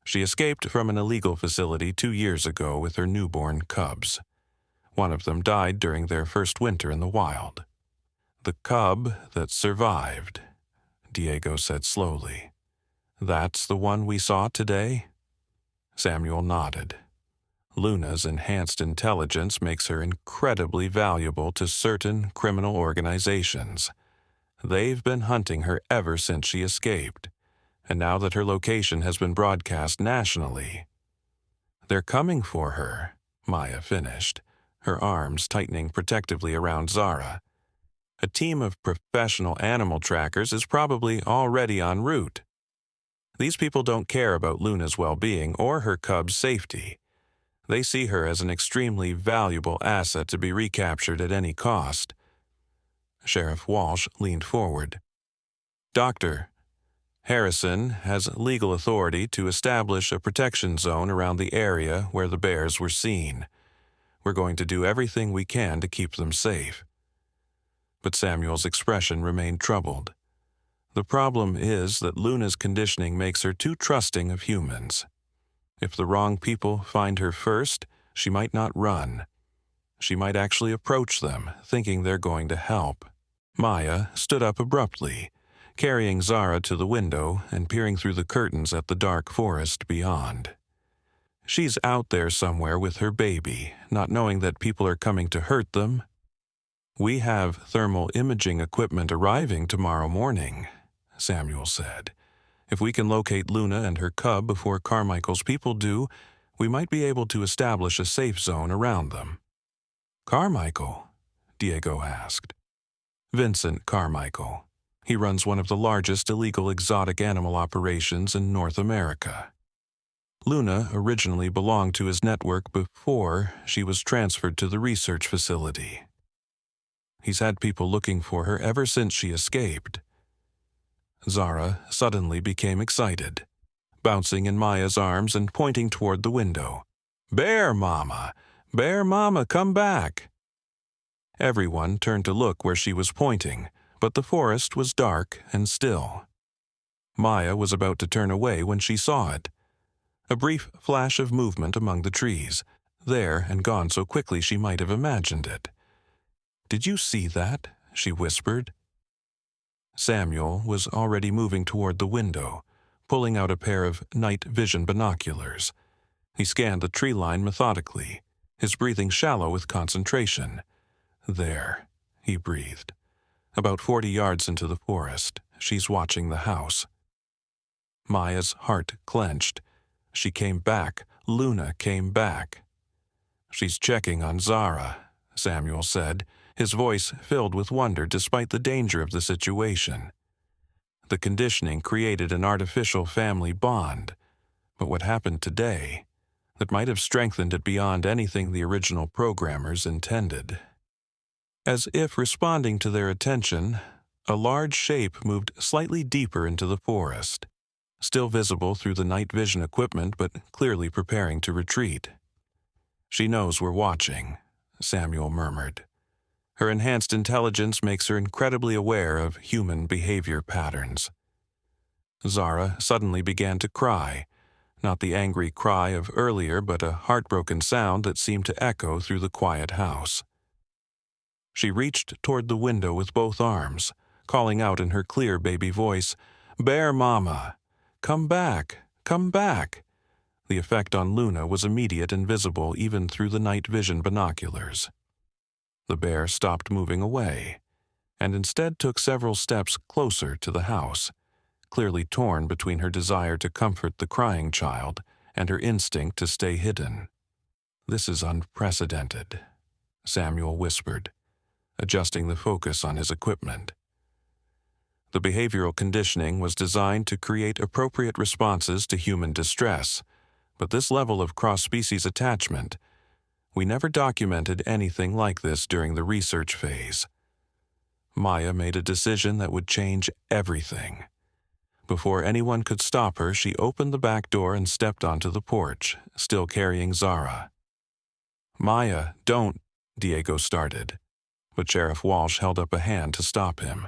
She escaped from an illegal facility 2 years ago with her newborn cubs. One of them died during their first winter in the wild. The cub that survived, Diego said slowly. That's the one we saw today? Samuel nodded. Luna's enhanced intelligence makes her incredibly valuable to certain criminal organizations. They've been hunting her ever since she escaped, and now that her location has been broadcast nationally. They're coming for her, Maya finished, her arms tightening protectively around Zara. A team of professional animal trackers is probably already en route. These people don't care about Luna's well-being or her cub's safety. They see her as an extremely valuable asset to be recaptured at any cost. Sheriff Walsh leaned forward. Doctor, Harrison has legal authority to establish a protection zone around the area where the bears were seen. We're going to do everything we can to keep them safe. But Samuel's expression remained troubled. The problem is that Luna's conditioning makes her too trusting of humans. If the wrong people find her first, she might not run. She might actually approach them, thinking they're going to help. Maya stood up abruptly, carrying Zara to the window and peering through the curtains at the dark forest beyond. She's out there somewhere with her baby, not knowing that people are coming to hurt them. We have thermal imaging equipment arriving tomorrow morning, Samuel said. If we can locate Luna and her cub before Carmichael's people do, we might be able to establish a safe zone around them. Carmichael? Diego asked. Vincent Carmichael. He runs one of the largest illegal exotic animal operations in North America. Luna originally belonged to his network before she was transferred to the research facility. He's had people looking for her ever since she escaped. Zara suddenly became excited, bouncing in Maya's arms and pointing toward the window. Bear Mama! Bear Mama, come back! Everyone turned to look where she was pointing, but the forest was dark and still. Maya was about to turn away when she saw it. A brief flash of movement among the trees, there and gone so quickly she might have imagined it. Did you see that? She whispered. Samuel was already moving toward the window, pulling out a pair of night vision binoculars. He scanned the tree line methodically, his breathing shallow with concentration. There, he breathed. About 40 yards into the forest, she's watching the house. Maya's heart clenched. She came back. Luna came back. She's checking on Zara, Samuel said, his voice filled with wonder despite the danger of the situation. The conditioning created an artificial family bond, but what happened today, that might have strengthened it beyond anything the original programmers intended. As if responding to their attention, a large shape moved slightly deeper into the forest, still visible through the night vision equipment but clearly preparing to retreat. She knows we're watching, Samuel murmured. Her enhanced intelligence makes her incredibly aware of human behavior patterns. Zara suddenly began to cry, not the angry cry of earlier but a heartbroken sound that seemed to echo through the quiet house. She reached toward the window with both arms, calling out in her clear baby voice, "Bear Mama! Come back! Come back!" The effect on Luna was immediate and visible even through the night vision binoculars. The bear stopped moving away, and instead took several steps closer to the house, clearly torn between her desire to comfort the crying child and her instinct to stay hidden. "This is unprecedented," Samuel whispered, adjusting the focus on his equipment. The behavioral conditioning was designed to create appropriate responses to human distress, but this level of cross-species attachment, we never documented anything like this during the research phase. Maya made a decision that would change everything. Before anyone could stop her, she opened the back door and stepped onto the porch, still carrying Zara. "Maya, don't," Diego started, but Sheriff Walsh held up a hand to stop him.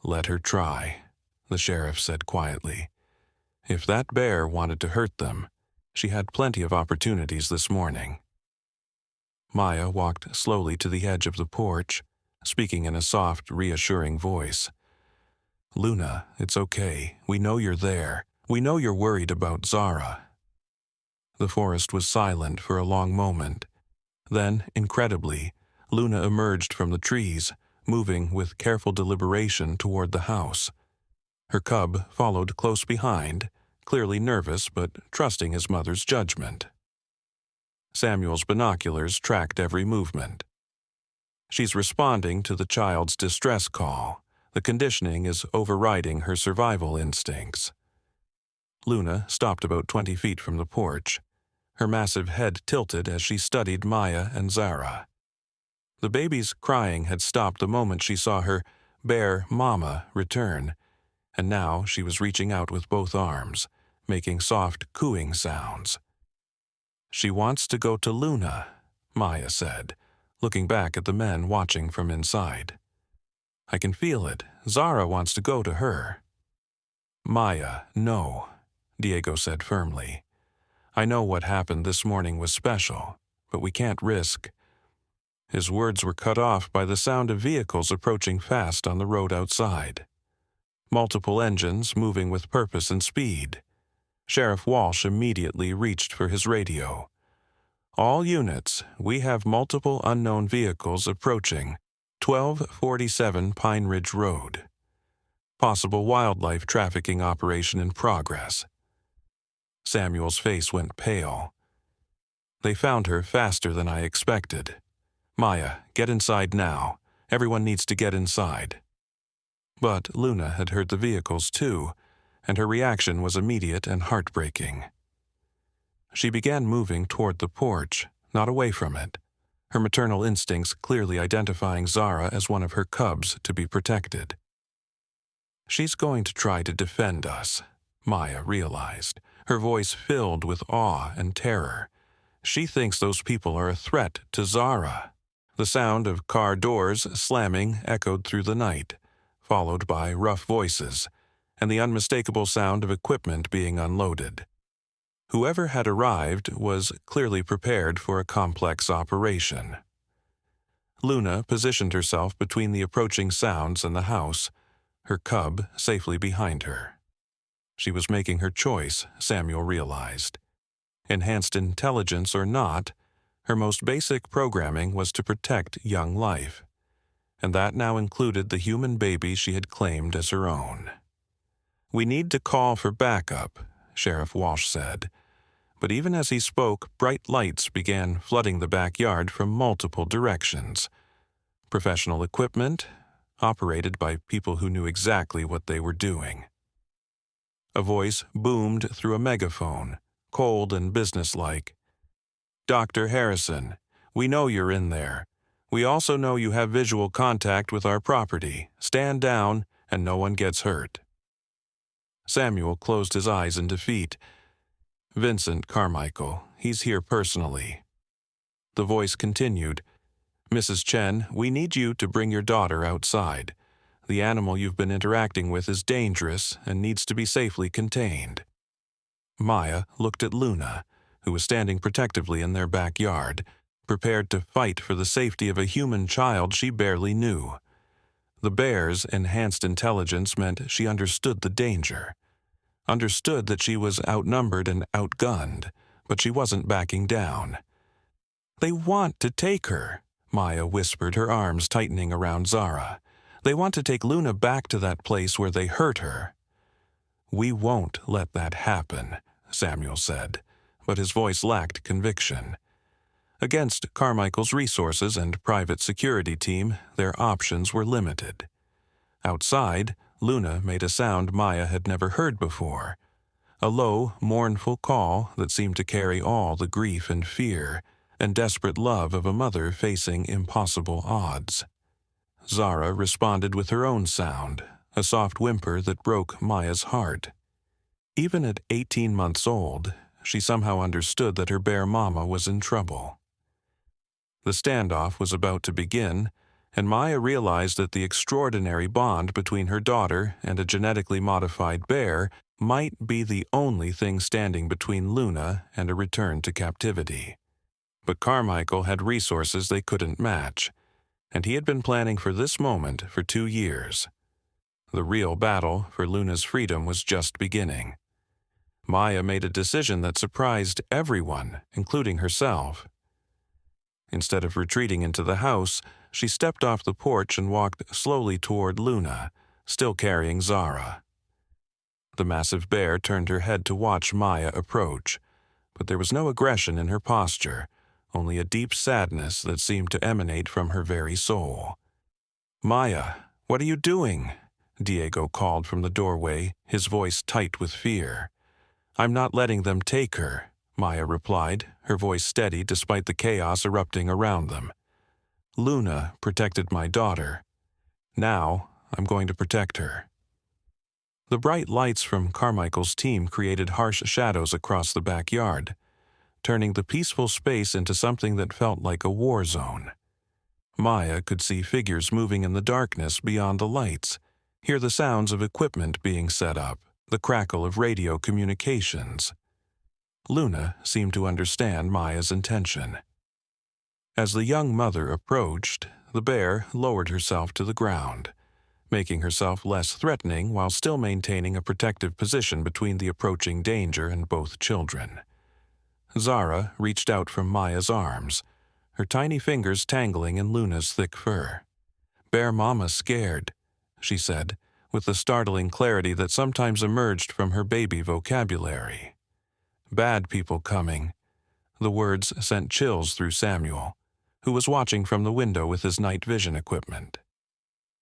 "Let her try," the sheriff said quietly. If that bear wanted to hurt them, she had plenty of opportunities this morning. Maya walked slowly to the edge of the porch, speaking in a soft, reassuring voice. "Luna, it's okay. We know you're there. We know you're worried about Zara." The forest was silent for a long moment. Then, incredibly, Luna emerged from the trees, moving with careful deliberation toward the house. Her cub followed close behind, clearly nervous but trusting his mother's judgment. Samuel's binoculars tracked every movement. She's responding to the child's distress call. The conditioning is overriding her survival instincts. Luna stopped about 20 feet from the porch. Her massive head tilted as she studied Maya and Zara. The baby's crying had stopped the moment she saw her bear mama return, and now she was reaching out with both arms, making soft cooing sounds. "She wants to go to Luna," Maya said, looking back at the men watching from inside. "I can feel it. Zara wants to go to her." "Maya, no," Diego said firmly. "I know what happened this morning was special, but we can't risk." His words were cut off by the sound of vehicles approaching fast on the road outside. Multiple engines moving with purpose and speed. Sheriff Walsh immediately reached for his radio. "All units, we have multiple unknown vehicles approaching 1247 Pine Ridge Road. Possible wildlife trafficking operation in progress." Samuel's face went pale. "They found her faster than I expected. Maya, get inside now. Everyone needs to get inside." But Luna had heard the vehicles too, and her reaction was immediate and heartbreaking. She began moving toward the porch, not away from it, her maternal instincts clearly identifying Zara as one of her cubs to be protected. "She's going to try to defend us," Maya realized, her voice filled with awe and terror. "She thinks those people are a threat to Zara." The sound of car doors slamming echoed through the night, followed by rough voices, and the unmistakable sound of equipment being unloaded. Whoever had arrived was clearly prepared for a complex operation. Luna positioned herself between the approaching sounds and the house, her cub safely behind her. She was making her choice, Samuel realized. Enhanced intelligence or not, her most basic programming was to protect young life, and that now included the human baby she had claimed as her own. "We need to call for backup," Sheriff Walsh said. But even as he spoke, bright lights began flooding the backyard from multiple directions. Professional equipment, operated by people who knew exactly what they were doing. A voice boomed through a megaphone, cold and businesslike. "Dr. Harrison, we know you're in there. We also know you have visual contact with our property. Stand down and no one gets hurt." Samuel closed his eyes in defeat. "Vincent Carmichael, he's here personally." The voice continued. "Mrs. Chen, we need you to bring your daughter outside. The animal you've been interacting with is dangerous and needs to be safely contained." Maya looked at Luna, who was standing protectively in their backyard, prepared to fight for the safety of a human child she barely knew. The bear's enhanced intelligence meant she understood the danger. Understood that she was outnumbered and outgunned, but she wasn't backing down. "They want to take her," Maya whispered, her arms tightening around Zara. "They want to take Luna back to that place where they hurt her." "We won't let that happen," Samuel said, but his voice lacked conviction. Against Carmichael's resources and private security team, their options were limited. Outside, Luna made a sound Maya had never heard before, a low, mournful call that seemed to carry all the grief and fear and desperate love of a mother facing impossible odds. Zara responded with her own sound, a soft whimper that broke Maya's heart. Even at 18 months old, she somehow understood that her bear mama was in trouble. The standoff was about to begin, and Maya realized that the extraordinary bond between her daughter and a genetically modified bear might be the only thing standing between Luna and a return to captivity. But Carmichael had resources they couldn't match, and he had been planning for this moment for 2 years. The real battle for Luna's freedom was just beginning. Maya made a decision that surprised everyone, including herself. Instead of retreating into the house, she stepped off the porch and walked slowly toward Luna, still carrying Zara. The massive bear turned her head to watch Maya approach, but there was no aggression in her posture, only a deep sadness that seemed to emanate from her very soul. "Maya, what are you doing?" Diego called from the doorway, his voice tight with fear. "I'm not letting them take her," Maya replied, her voice steady despite the chaos erupting around them. "Luna protected my daughter. Now I'm going to protect her." The bright lights from Carmichael's team created harsh shadows across the backyard, turning the peaceful space into something that felt like a war zone. Maya could see figures moving in the darkness beyond the lights, hear the sounds of equipment being set up, the crackle of radio communications. Luna seemed to understand Maya's intention. As the young mother approached, the bear lowered herself to the ground, making herself less threatening while still maintaining a protective position between the approaching danger and both children. Zara reached out from Maya's arms, her tiny fingers tangling in Luna's thick fur. "Bear Mama's scared," she said, with the startling clarity that sometimes emerged from her baby vocabulary. "Bad people coming." The words sent chills through Samuel, who was watching from the window with his night vision equipment.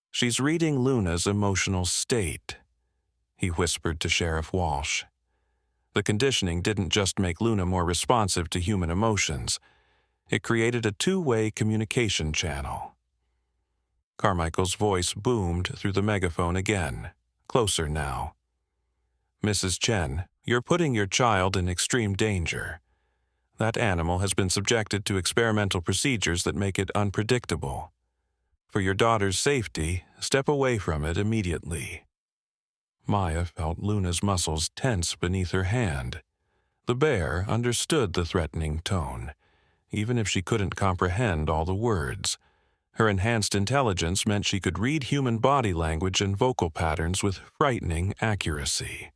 "She's reading Luna's emotional state," he whispered to Sheriff Walsh. The conditioning didn't just make Luna more responsive to human emotions. It created a two-way communication channel. Carmichael's voice boomed through the megaphone again, closer now. "Mrs. Chen, you're putting your child in extreme danger. That animal has been subjected to experimental procedures that make it unpredictable. For your daughter's safety, step away from it immediately." Maya felt Luna's muscles tense beneath her hand. The bear understood the threatening tone, even if she couldn't comprehend all the words. Her enhanced intelligence meant she could read human body language and vocal patterns with frightening accuracy.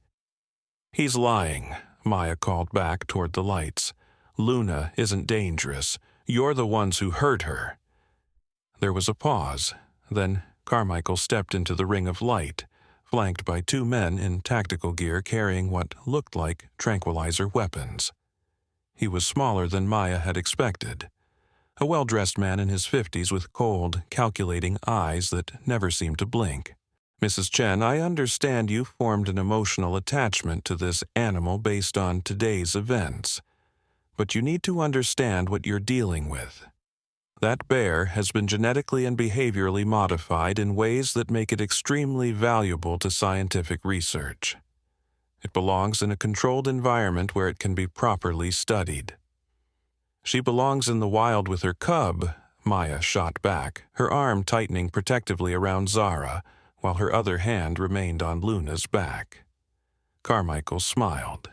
"He's lying," Maya called back toward the lights. "Luna isn't dangerous. You're the ones who hurt her." There was a pause. Then Carmichael stepped into the ring of light, flanked by 2 men in tactical gear carrying what looked like tranquilizer weapons. He was smaller than Maya had expected, a well-dressed man in his 50s with cold, calculating eyes that never seemed to blink. "Mrs. Chen, I understand you formed an emotional attachment to this animal based on today's events. But you need to understand what you're dealing with. That bear has been genetically and behaviorally modified in ways that make it extremely valuable to scientific research. It belongs in a controlled environment where it can be properly studied." "She belongs in the wild with her cub," Maya shot back, her arm tightening protectively around Zara, while her other hand remained on Luna's back. Carmichael smiled,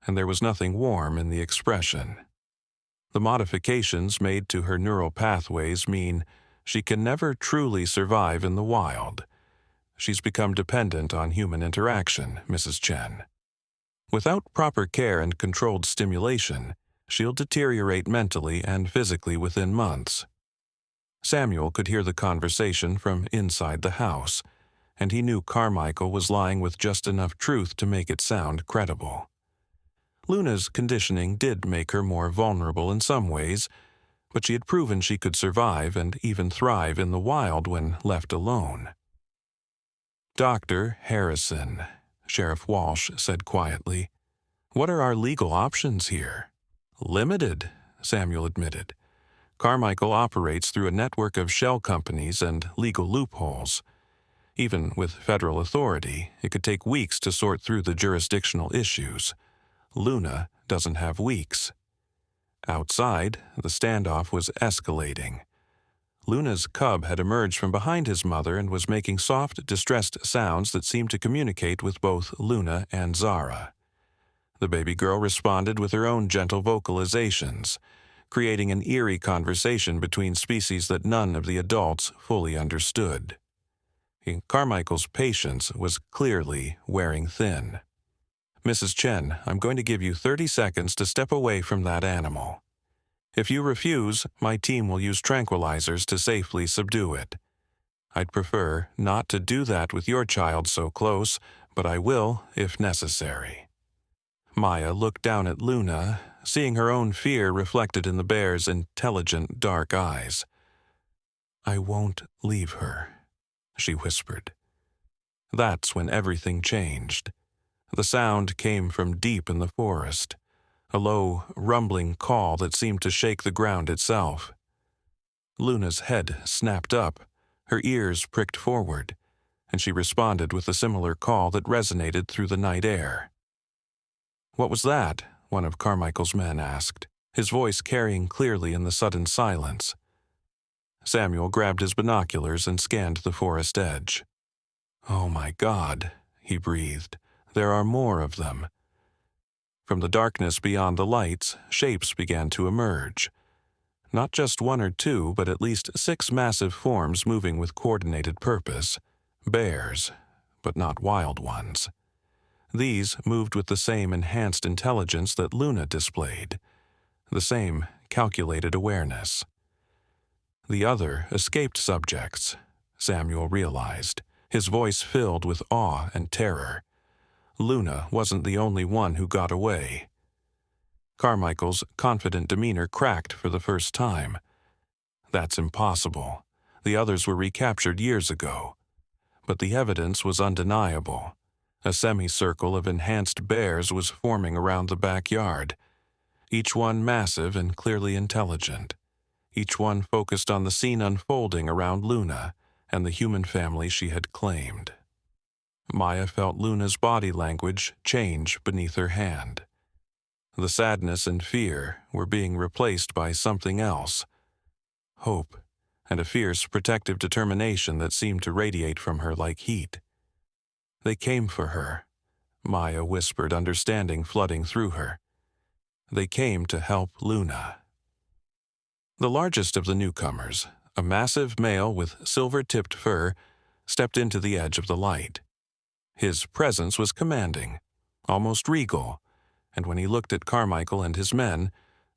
and there was nothing warm in the expression. The modifications made to her neural pathways mean she can never truly survive in the wild. She's become dependent on human interaction, Mrs. Chen. Without proper care and controlled stimulation, she'll deteriorate mentally and physically within months. Samuel could hear the conversation from inside the house, and he knew Carmichael was lying with just enough truth to make it sound credible. Luna's conditioning did make her more vulnerable in some ways, but she had proven she could survive and even thrive in the wild when left alone. "Dr. Harrison," Sheriff Walsh said quietly, "what are our legal options here?" "Limited," Samuel admitted. Carmichael operates through a network of shell companies and legal loopholes. Even with federal authority, it could take weeks to sort through the jurisdictional issues. Luna doesn't have weeks. Outside, the standoff was escalating. Luna's cub had emerged from behind his mother and was making soft, distressed sounds that seemed to communicate with both Luna and Zara. The baby girl responded with her own gentle vocalizations, creating an eerie conversation between species that none of the adults fully understood. Carmichael's patience was clearly wearing thin. "Mrs. Chen, I'm going to give you 30 seconds to step away from that animal. If you refuse, my team will use tranquilizers to safely subdue it. I'd prefer not to do that with your child so close, but I will if necessary." Maya looked down at Luna, seeing her own fear reflected in the bear's intelligent dark eyes. "I won't leave her," she whispered. That's when everything changed. The sound came from deep in the forest, a low, rumbling call that seemed to shake the ground itself. Luna's head snapped up, her ears pricked forward, and she responded with a similar call that resonated through the night air. "What was that?" one of Carmichael's men asked, his voice carrying clearly in the sudden silence. Samuel grabbed his binoculars and scanned the forest edge. "Oh my God," he breathed. "There are more of them." From the darkness beyond the lights, shapes began to emerge. Not just one or two, but at least 6 massive forms moving with coordinated purpose. Bears, but not wild ones. These moved with the same enhanced intelligence that Luna displayed, the same calculated awareness. The other escaped subjects, Samuel realized, his voice filled with awe and terror. Luna wasn't the only one who got away. Carmichael's confident demeanor cracked for the first time. That's impossible. The others were recaptured years ago. But the evidence was undeniable. A semicircle of enhanced bears was forming around the backyard, each one massive and clearly intelligent. Each one focused on the scene unfolding around Luna and the human family she had claimed. Maya felt Luna's body language change beneath her hand. The sadness and fear were being replaced by something else. Hope, and a fierce protective determination that seemed to radiate from her like heat. "They came for her," Maya whispered, understanding flooding through her. "They came to help Luna." The largest of the newcomers, a massive male with silver-tipped fur, stepped into the edge of the light. His presence was commanding, almost regal, and when he looked at Carmichael and his men,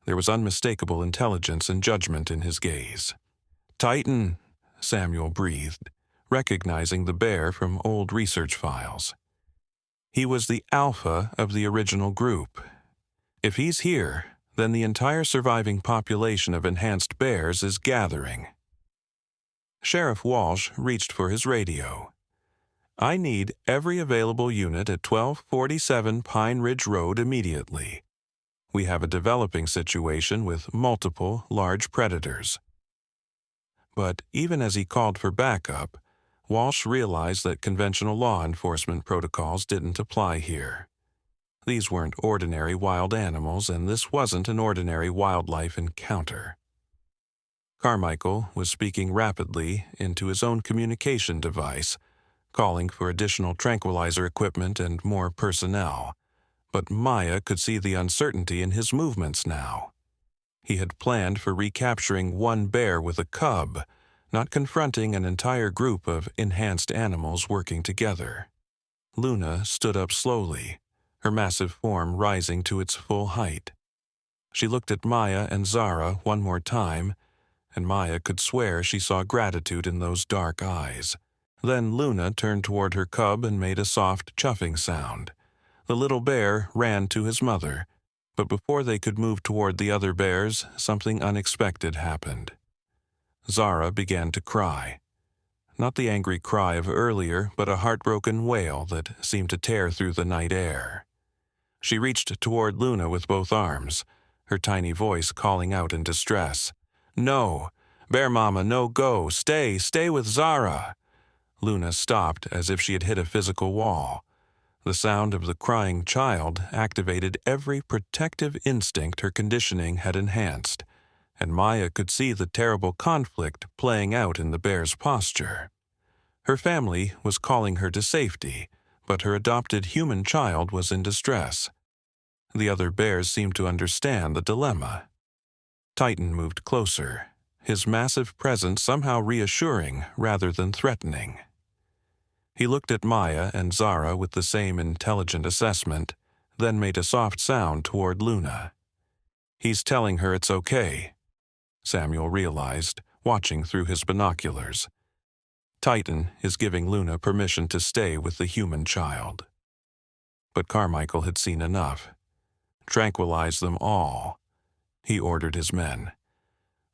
there was unmistakable intelligence and judgment in his gaze. "Titan," Samuel breathed, recognizing the bear from old research files. He was the alpha of the original group. If he's here, then the entire surviving population of enhanced bears is gathering. Sheriff Walsh reached for his radio. "I need every available unit at 1247 Pine Ridge Road immediately. We have a developing situation with multiple large predators." But even as he called for backup, Walsh realized that conventional law enforcement protocols didn't apply here. These weren't ordinary wild animals, and this wasn't an ordinary wildlife encounter. Carmichael was speaking rapidly into his own communication device, calling for additional tranquilizer equipment and more personnel. But Maya could see the uncertainty in his movements now. He had planned for recapturing one bear with a cub, not confronting an entire group of enhanced animals working together. Luna stood up slowly, her massive form rising to its full height. She looked at Maya and Zara one more time, and Maya could swear she saw gratitude in those dark eyes. Then Luna turned toward her cub and made a soft chuffing sound. The little bear ran to his mother, but before they could move toward the other bears, something unexpected happened. Zara began to cry. Not the angry cry of earlier, but a heartbroken wail that seemed to tear through the night air. She reached toward Luna with both arms, her tiny voice calling out in distress. "No! Bear Mama, no go! Stay with Zara!" Luna stopped as if she had hit a physical wall. The sound of the crying child activated every protective instinct her conditioning had enhanced, and Maya could see the terrible conflict playing out in the bear's posture. Her family was calling her to safety, but her adopted human child was in distress. The other bears seemed to understand the dilemma. Titan moved closer, his massive presence somehow reassuring rather than threatening. He looked at Maya and Zara with the same intelligent assessment, then made a soft sound toward Luna. "He's telling her it's okay," Samuel realized, watching through his binoculars. Titan is giving Luna permission to stay with the human child. But Carmichael had seen enough. "Tranquilize them all," he ordered his men.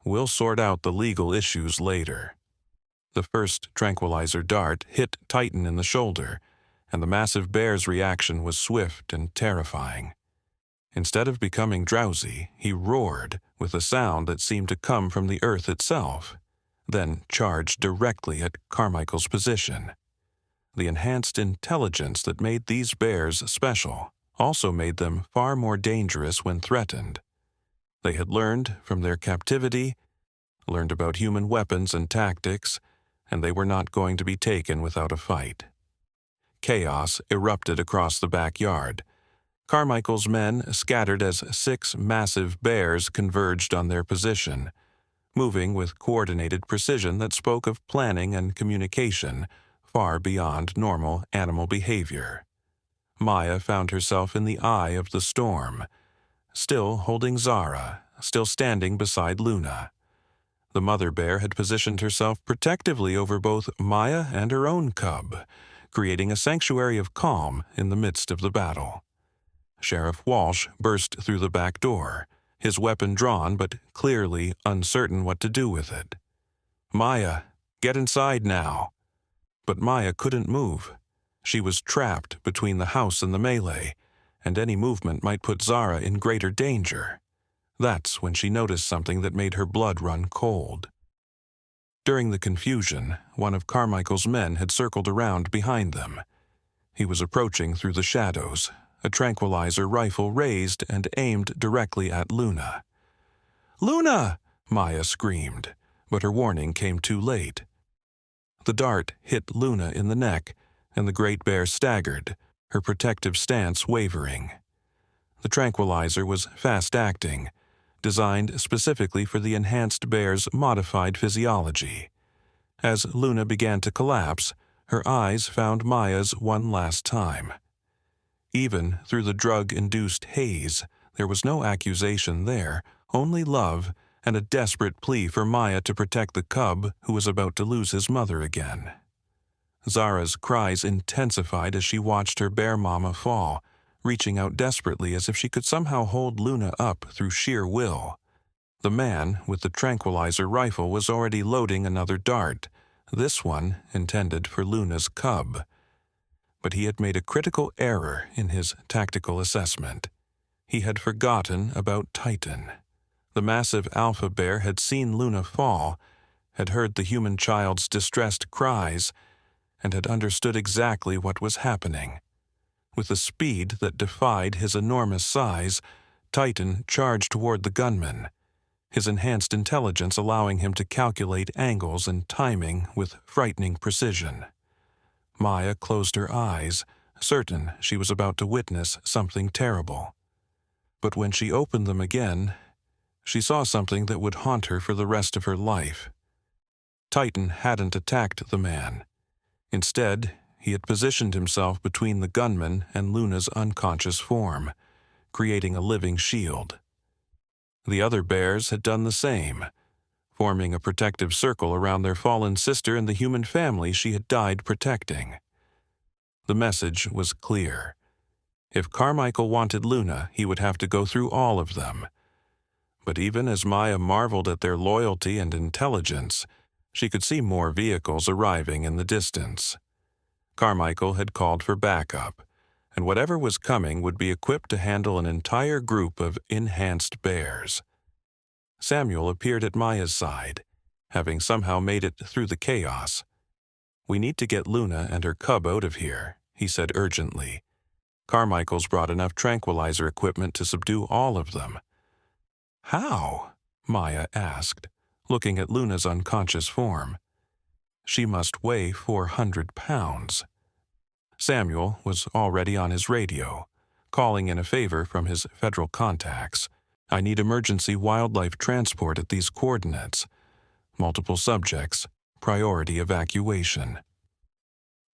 "We'll sort out the legal issues later." The first tranquilizer dart hit Titan in the shoulder, and the massive bear's reaction was swift and terrifying. Instead of becoming drowsy, he roared with a sound that seemed to come from the earth itself, then charged directly at Carmichael's position. The enhanced intelligence that made these bears special also made them far more dangerous when threatened. They had learned from their captivity, learned about human weapons and tactics, and they were not going to be taken without a fight. Chaos erupted across the backyard. Carmichael's men scattered as 6 massive bears converged on their position, moving with coordinated precision that spoke of planning and communication far beyond normal animal behavior. Maya found herself in the eye of the storm, still holding Zara, still standing beside Luna. The mother bear had positioned herself protectively over both Maya and her own cub, creating a sanctuary of calm in the midst of the battle. Sheriff Walsh burst through the back door, his weapon drawn but clearly uncertain what to do with it. "Maya, get inside now." But Maya couldn't move. She was trapped between the house and the melee, and any movement might put Zara in greater danger. That's when she noticed something that made her blood run cold. During the confusion, one of Carmichael's men had circled around behind them. He was approaching through the shadows, a tranquilizer rifle raised and aimed directly at Luna. "Luna!" Maya screamed, but her warning came too late. The dart hit Luna in the neck, and the great bear staggered, her protective stance wavering. The tranquilizer was fast-acting, designed specifically for the enhanced bear's modified physiology. As Luna began to collapse, her eyes found Maya's one last time. Even through the drug-induced haze, there was no accusation there, only love and a desperate plea for Maya to protect the cub who was about to lose his mother again. Zara's cries intensified as she watched her bear mama fall, reaching out desperately as if she could somehow hold Luna up through sheer will. The man with the tranquilizer rifle was already loading another dart, this one intended for Luna's cub. But he had made a critical error in his tactical assessment. He had forgotten about Titan. The massive alpha bear had seen Luna fall, had heard the human child's distressed cries, and had understood exactly what was happening. With a speed that defied his enormous size, Titan charged toward the gunman, his enhanced intelligence allowing him to calculate angles and timing with frightening precision. Maya closed her eyes, certain she was about to witness something terrible. But when she opened them again, she saw something that would haunt her for the rest of her life. Titan hadn't attacked the man. Instead, he had positioned himself between the gunman and Luna's unconscious form, creating a living shield. The other bears had done the same, forming a protective circle around their fallen sister and the human family she had died protecting. The message was clear. If Carmichael wanted Luna, he would have to go through all of them. But even as Maya marveled at their loyalty and intelligence, she could see more vehicles arriving in the distance. Carmichael had called for backup, and whatever was coming would be equipped to handle an entire group of enhanced bears. Samuel appeared at Maya's side, having somehow made it through the chaos. "We need to get Luna and her cub out of here," he said urgently. "Carmichael's brought enough tranquilizer equipment to subdue all of them." "How?" Maya asked, looking at Luna's unconscious form. "She must weigh 400 pounds. Samuel was already on his radio, calling in a favor from his federal contacts. "I need emergency wildlife transport at these coordinates. Multiple subjects, priority evacuation."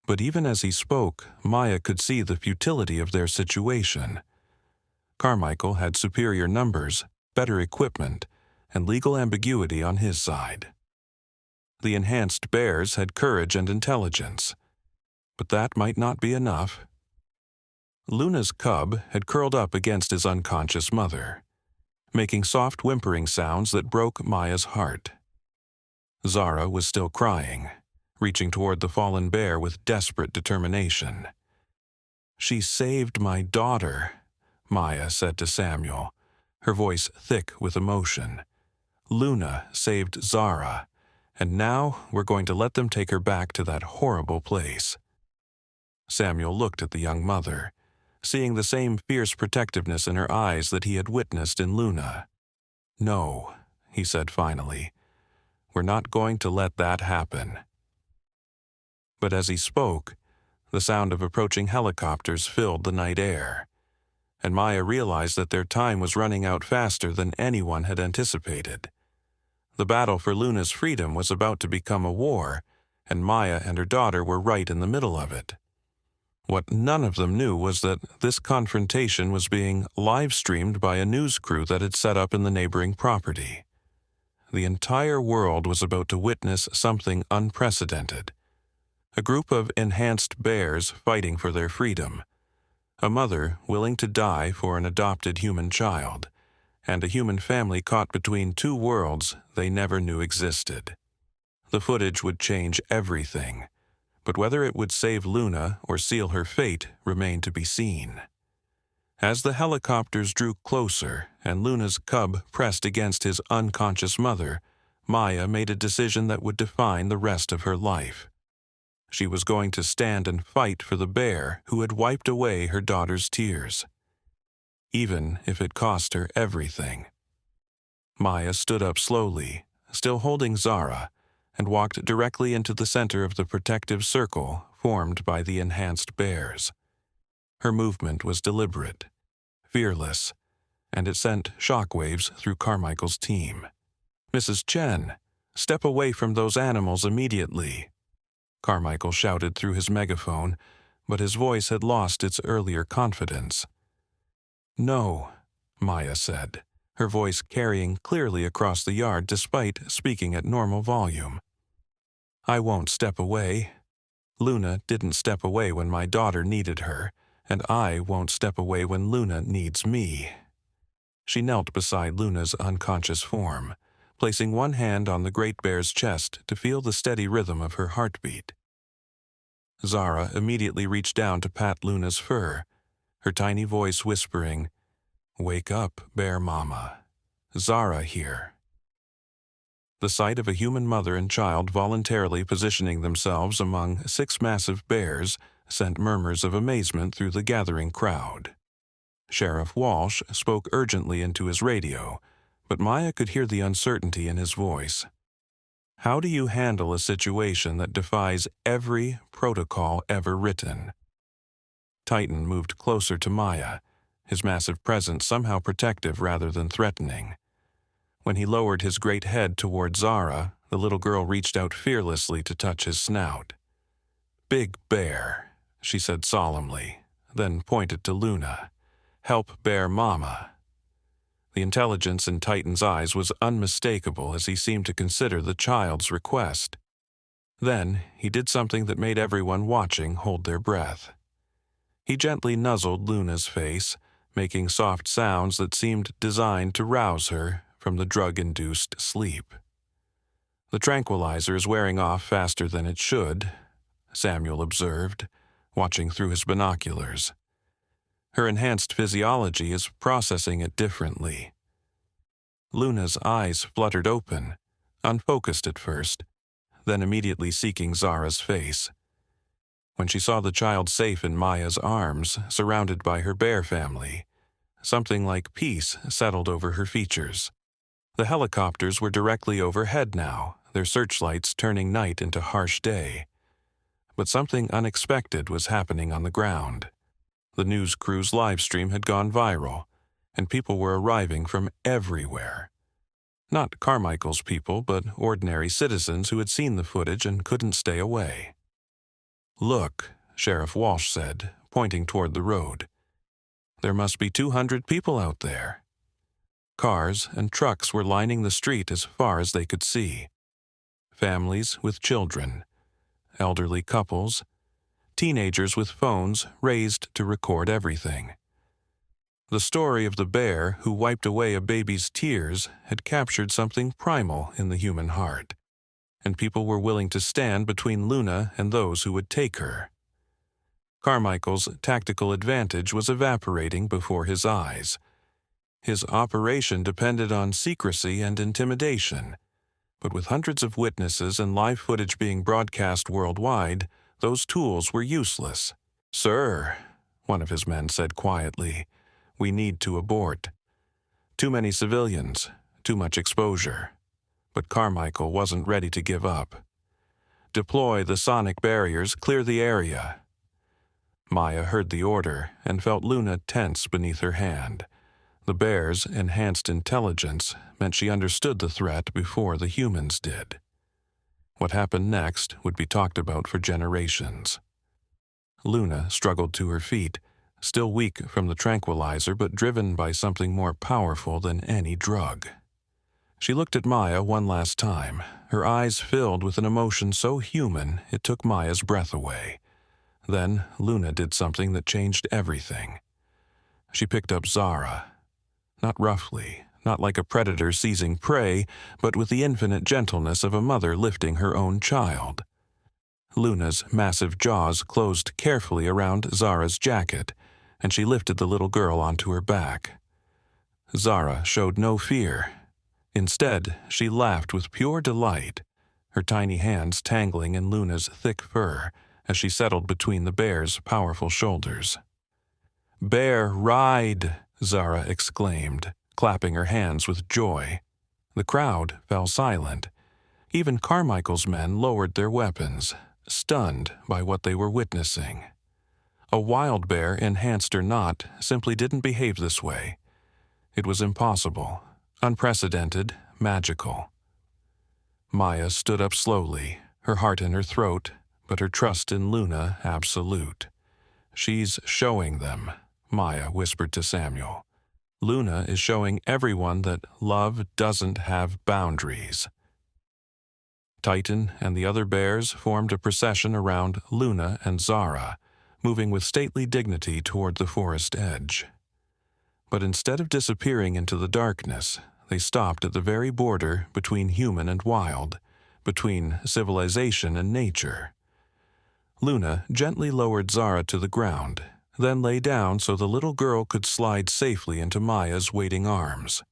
But even as he spoke, Maya could see the futility of their situation. Carmichael had superior numbers, better equipment, and legal ambiguity on his side. The enhanced bears had courage and intelligence, but that might not be enough. Luna's cub had curled up against his unconscious mother, making soft whimpering sounds that broke Maya's heart. Zara was still crying, reaching toward the fallen bear with desperate determination. "She saved my daughter," Maya said to Samuel, her voice thick with emotion. "Luna saved Zara, and now we're going to let them take her back to that horrible place." Samuel looked at the young mother, seeing the same fierce protectiveness in her eyes that he had witnessed in Luna. "No," he said finally, "we're not going to let that happen." But as he spoke, the sound of approaching helicopters filled the night air, and Maya realized that their time was running out faster than anyone had anticipated. The battle for Luna's freedom was about to become a war, and Maya and her daughter were right in the middle of it. What none of them knew was that this confrontation was being live-streamed by a news crew that had set up in the neighboring property. The entire world was about to witness something unprecedented. A group of enhanced bears fighting for their freedom. A mother willing to die for an adopted human child, and a human family caught between two worlds they never knew existed. The footage would change everything, but whether it would save Luna or seal her fate remained to be seen. As the helicopters drew closer and Luna's cub pressed against his unconscious mother, Maya made a decision that would define the rest of her life. She was going to stand and fight for the bear who had wiped away her daughter's tears, even if it cost her everything. Maya stood up slowly, still holding Zara, and walked directly into the center of the protective circle formed by the enhanced bears. Her movement was deliberate, fearless, and it sent shockwaves through Carmichael's team. "Mrs. Chen, step away from those animals immediately," Carmichael shouted through his megaphone, but his voice had lost its earlier confidence. "No," Maya said, her voice carrying clearly across the yard despite speaking at normal volume. "I won't step away. Luna didn't step away when my daughter needed her, and I won't step away when Luna needs me." She knelt beside Luna's unconscious form, placing one hand on the great bear's chest to feel the steady rhythm of her heartbeat. Zara immediately reached down to pat Luna's fur, her tiny voice whispering, "Wake up, bear mama. Zara here." The sight of a human mother and child voluntarily positioning themselves among 6 massive bears sent murmurs of amazement through the gathering crowd. Sheriff Walsh spoke urgently into his radio, but Maya could hear the uncertainty in his voice. "How do you handle a situation that defies every protocol ever written?" Titan moved closer to Maya, his massive presence somehow protective rather than threatening. When he lowered his great head toward Zara, the little girl reached out fearlessly to touch his snout. "Big Bear," she said solemnly, then pointed to Luna. "Help Bear Mama." The intelligence in Titan's eyes was unmistakable as he seemed to consider the child's request. Then he did something that made everyone watching hold their breath. He gently nuzzled Luna's face, making soft sounds that seemed designed to rouse her from the drug-induced sleep. "The tranquilizer is wearing off faster than it should," Samuel observed, watching through his binoculars. "Her enhanced physiology is processing it differently." Luna's eyes fluttered open, unfocused at first, then immediately seeking Zara's face. When she saw the child safe in Maya's arms, surrounded by her bear family, something like peace settled over her features. The helicopters were directly overhead now, their searchlights turning night into harsh day. But something unexpected was happening on the ground. The news crew's livestream had gone viral, and people were arriving from everywhere. Not Carmichael's people, but ordinary citizens who had seen the footage and couldn't stay away. "Look," Sheriff Walsh said, pointing toward the road. "There must be 200 people out there." Cars and trucks were lining the street as far as they could see. Families with children, elderly couples, teenagers with phones raised to record everything. The story of the bear who wiped away a baby's tears had captured something primal in the human heart, and people were willing to stand between Luna and those who would take her. Carmichael's tactical advantage was evaporating before his eyes. His operation depended on secrecy and intimidation, but with hundreds of witnesses and live footage being broadcast worldwide, those tools were useless. "Sir," one of his men said quietly, "we need to abort. Too many civilians, too much exposure." But Carmichael wasn't ready to give up. "Deploy the sonic barriers, clear the area." Maya heard the order and felt Luna tense beneath her hand. The bear's enhanced intelligence meant she understood the threat before the humans did. What happened next would be talked about for generations. Luna struggled to her feet, still weak from the tranquilizer but driven by something more powerful than any drug. She looked at Maya one last time, her eyes filled with an emotion so human it took Maya's breath away. Then Luna did something that changed everything. She picked up Zara. Not roughly, not like a predator seizing prey, but with the infinite gentleness of a mother lifting her own child. Luna's massive jaws closed carefully around Zara's jacket, and she lifted the little girl onto her back. Zara showed no fear. Instead, she laughed with pure delight, her tiny hands tangling in Luna's thick fur as she settled between the bear's powerful shoulders. "Bear, ride!" Zara exclaimed, clapping her hands with joy. The crowd fell silent. Even Carmichael's men lowered their weapons, stunned by what they were witnessing. A wild bear, enhanced or not, simply didn't behave this way. It was impossible, unprecedented, magical. Maya stood up slowly, her heart in her throat, but her trust in Luna absolute. "She's showing them," Maya whispered to Samuel. "Luna is showing everyone that love doesn't have boundaries." Titan and the other bears formed a procession around Luna and Zara, moving with stately dignity toward the forest edge. But instead of disappearing into the darkness, they stopped at the very border between human and wild, between civilization and nature. Luna gently lowered Zara to the ground, then lay down so the little girl could slide safely into Maya's waiting arms.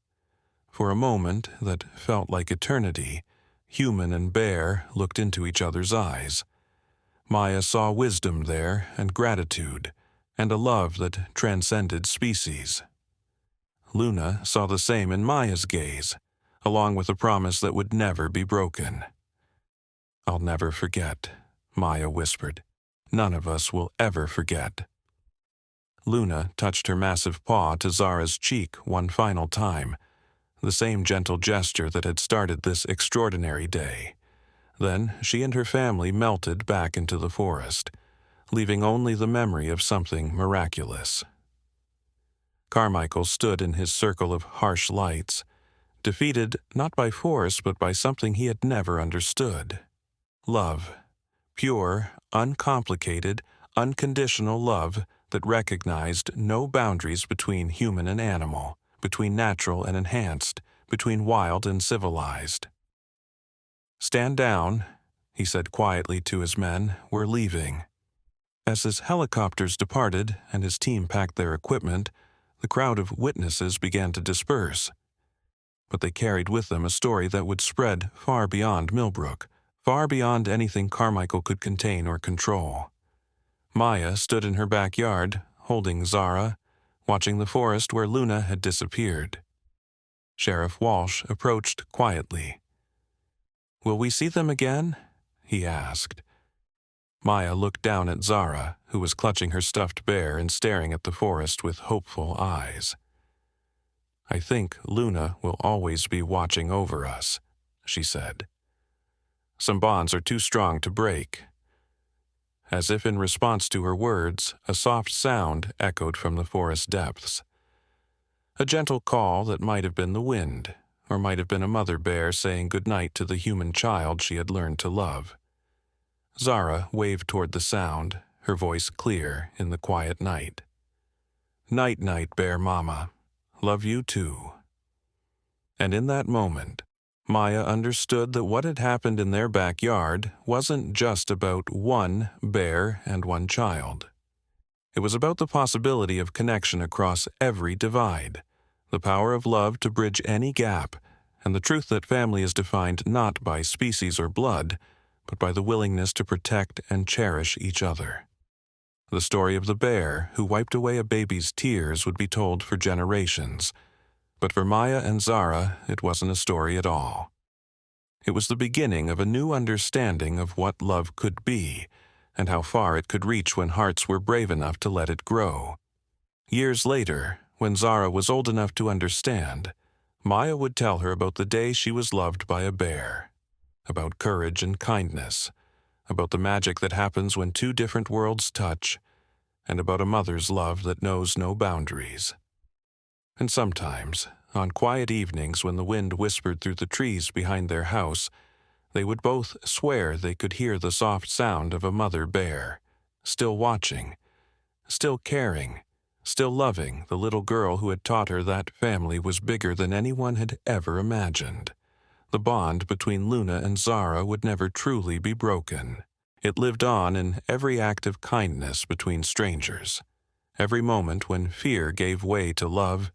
For a moment that felt like eternity, human and bear looked into each other's eyes. Maya saw wisdom there and gratitude, and a love that transcended species. Luna saw the same in Maya's gaze, along with a promise that would never be broken. "I'll never forget," Maya whispered. "None of us will ever forget." Luna touched her massive paw to Zara's cheek one final time, the same gentle gesture that had started this extraordinary day. Then she and her family melted back into the forest, leaving only the memory of something miraculous. Carmichael stood in his circle of harsh lights, defeated not by force but by something he had never understood. Love. Pure, uncomplicated, unconditional love that recognized no boundaries between human and animal, between natural and enhanced, between wild and civilized. "Stand down," he said quietly to his men. "We're leaving." As his helicopters departed and his team packed their equipment, the crowd of witnesses began to disperse. but they carried with them a story that would spread far beyond Millbrook, far beyond anything Carmichael could contain or control. Maya stood in her backyard, holding Zara, watching the forest where Luna had disappeared. Sheriff Walsh approached quietly. "Will we see them again?" he asked. Maya looked down at Zara, who was clutching her stuffed bear and staring at the forest with hopeful eyes. "I think Luna will always be watching over us," she said. "Some bonds are too strong to break." As if in response to her words, a soft sound echoed from the forest depths. A gentle call that might have been the wind, or might have been a mother bear saying goodnight to the human child she had learned to love. Zara waved toward the sound, her voice clear in the quiet night. "Night-night, Bear Mama. Love you too." And in that moment, Maya understood that what had happened in their backyard wasn't just about one bear and one child. It was about the possibility of connection across every divide, the power of love to bridge any gap, and the truth that family is defined not by species or blood, but by the willingness to protect and cherish each other. The story of the bear who wiped away a baby's tears would be told for generations, but for Maya and Zara, it wasn't a story at all. It was the beginning of a new understanding of what love could be, and how far it could reach when hearts were brave enough to let it grow. Years later, when Zara was old enough to understand, Maya would tell her about the day she was loved by a bear, about courage and kindness, about the magic that happens when two different worlds touch, and about a mother's love that knows no boundaries. And sometimes, on quiet evenings when the wind whispered through the trees behind their house, they would both swear they could hear the soft sound of a mother bear, still watching, still caring, still loving the little girl who had taught her that family was bigger than anyone had ever imagined. The bond between Luna and Zara would never truly be broken. It lived on in every act of kindness between strangers, every moment when fear gave way to love,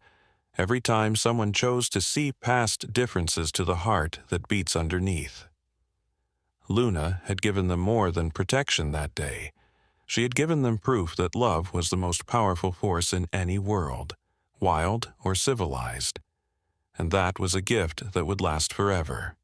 every time someone chose to see past differences to the heart that beats underneath. Luna had given them more than protection that day. She had given them proof that love was the most powerful force in any world, wild or civilized. And that was a gift that would last forever.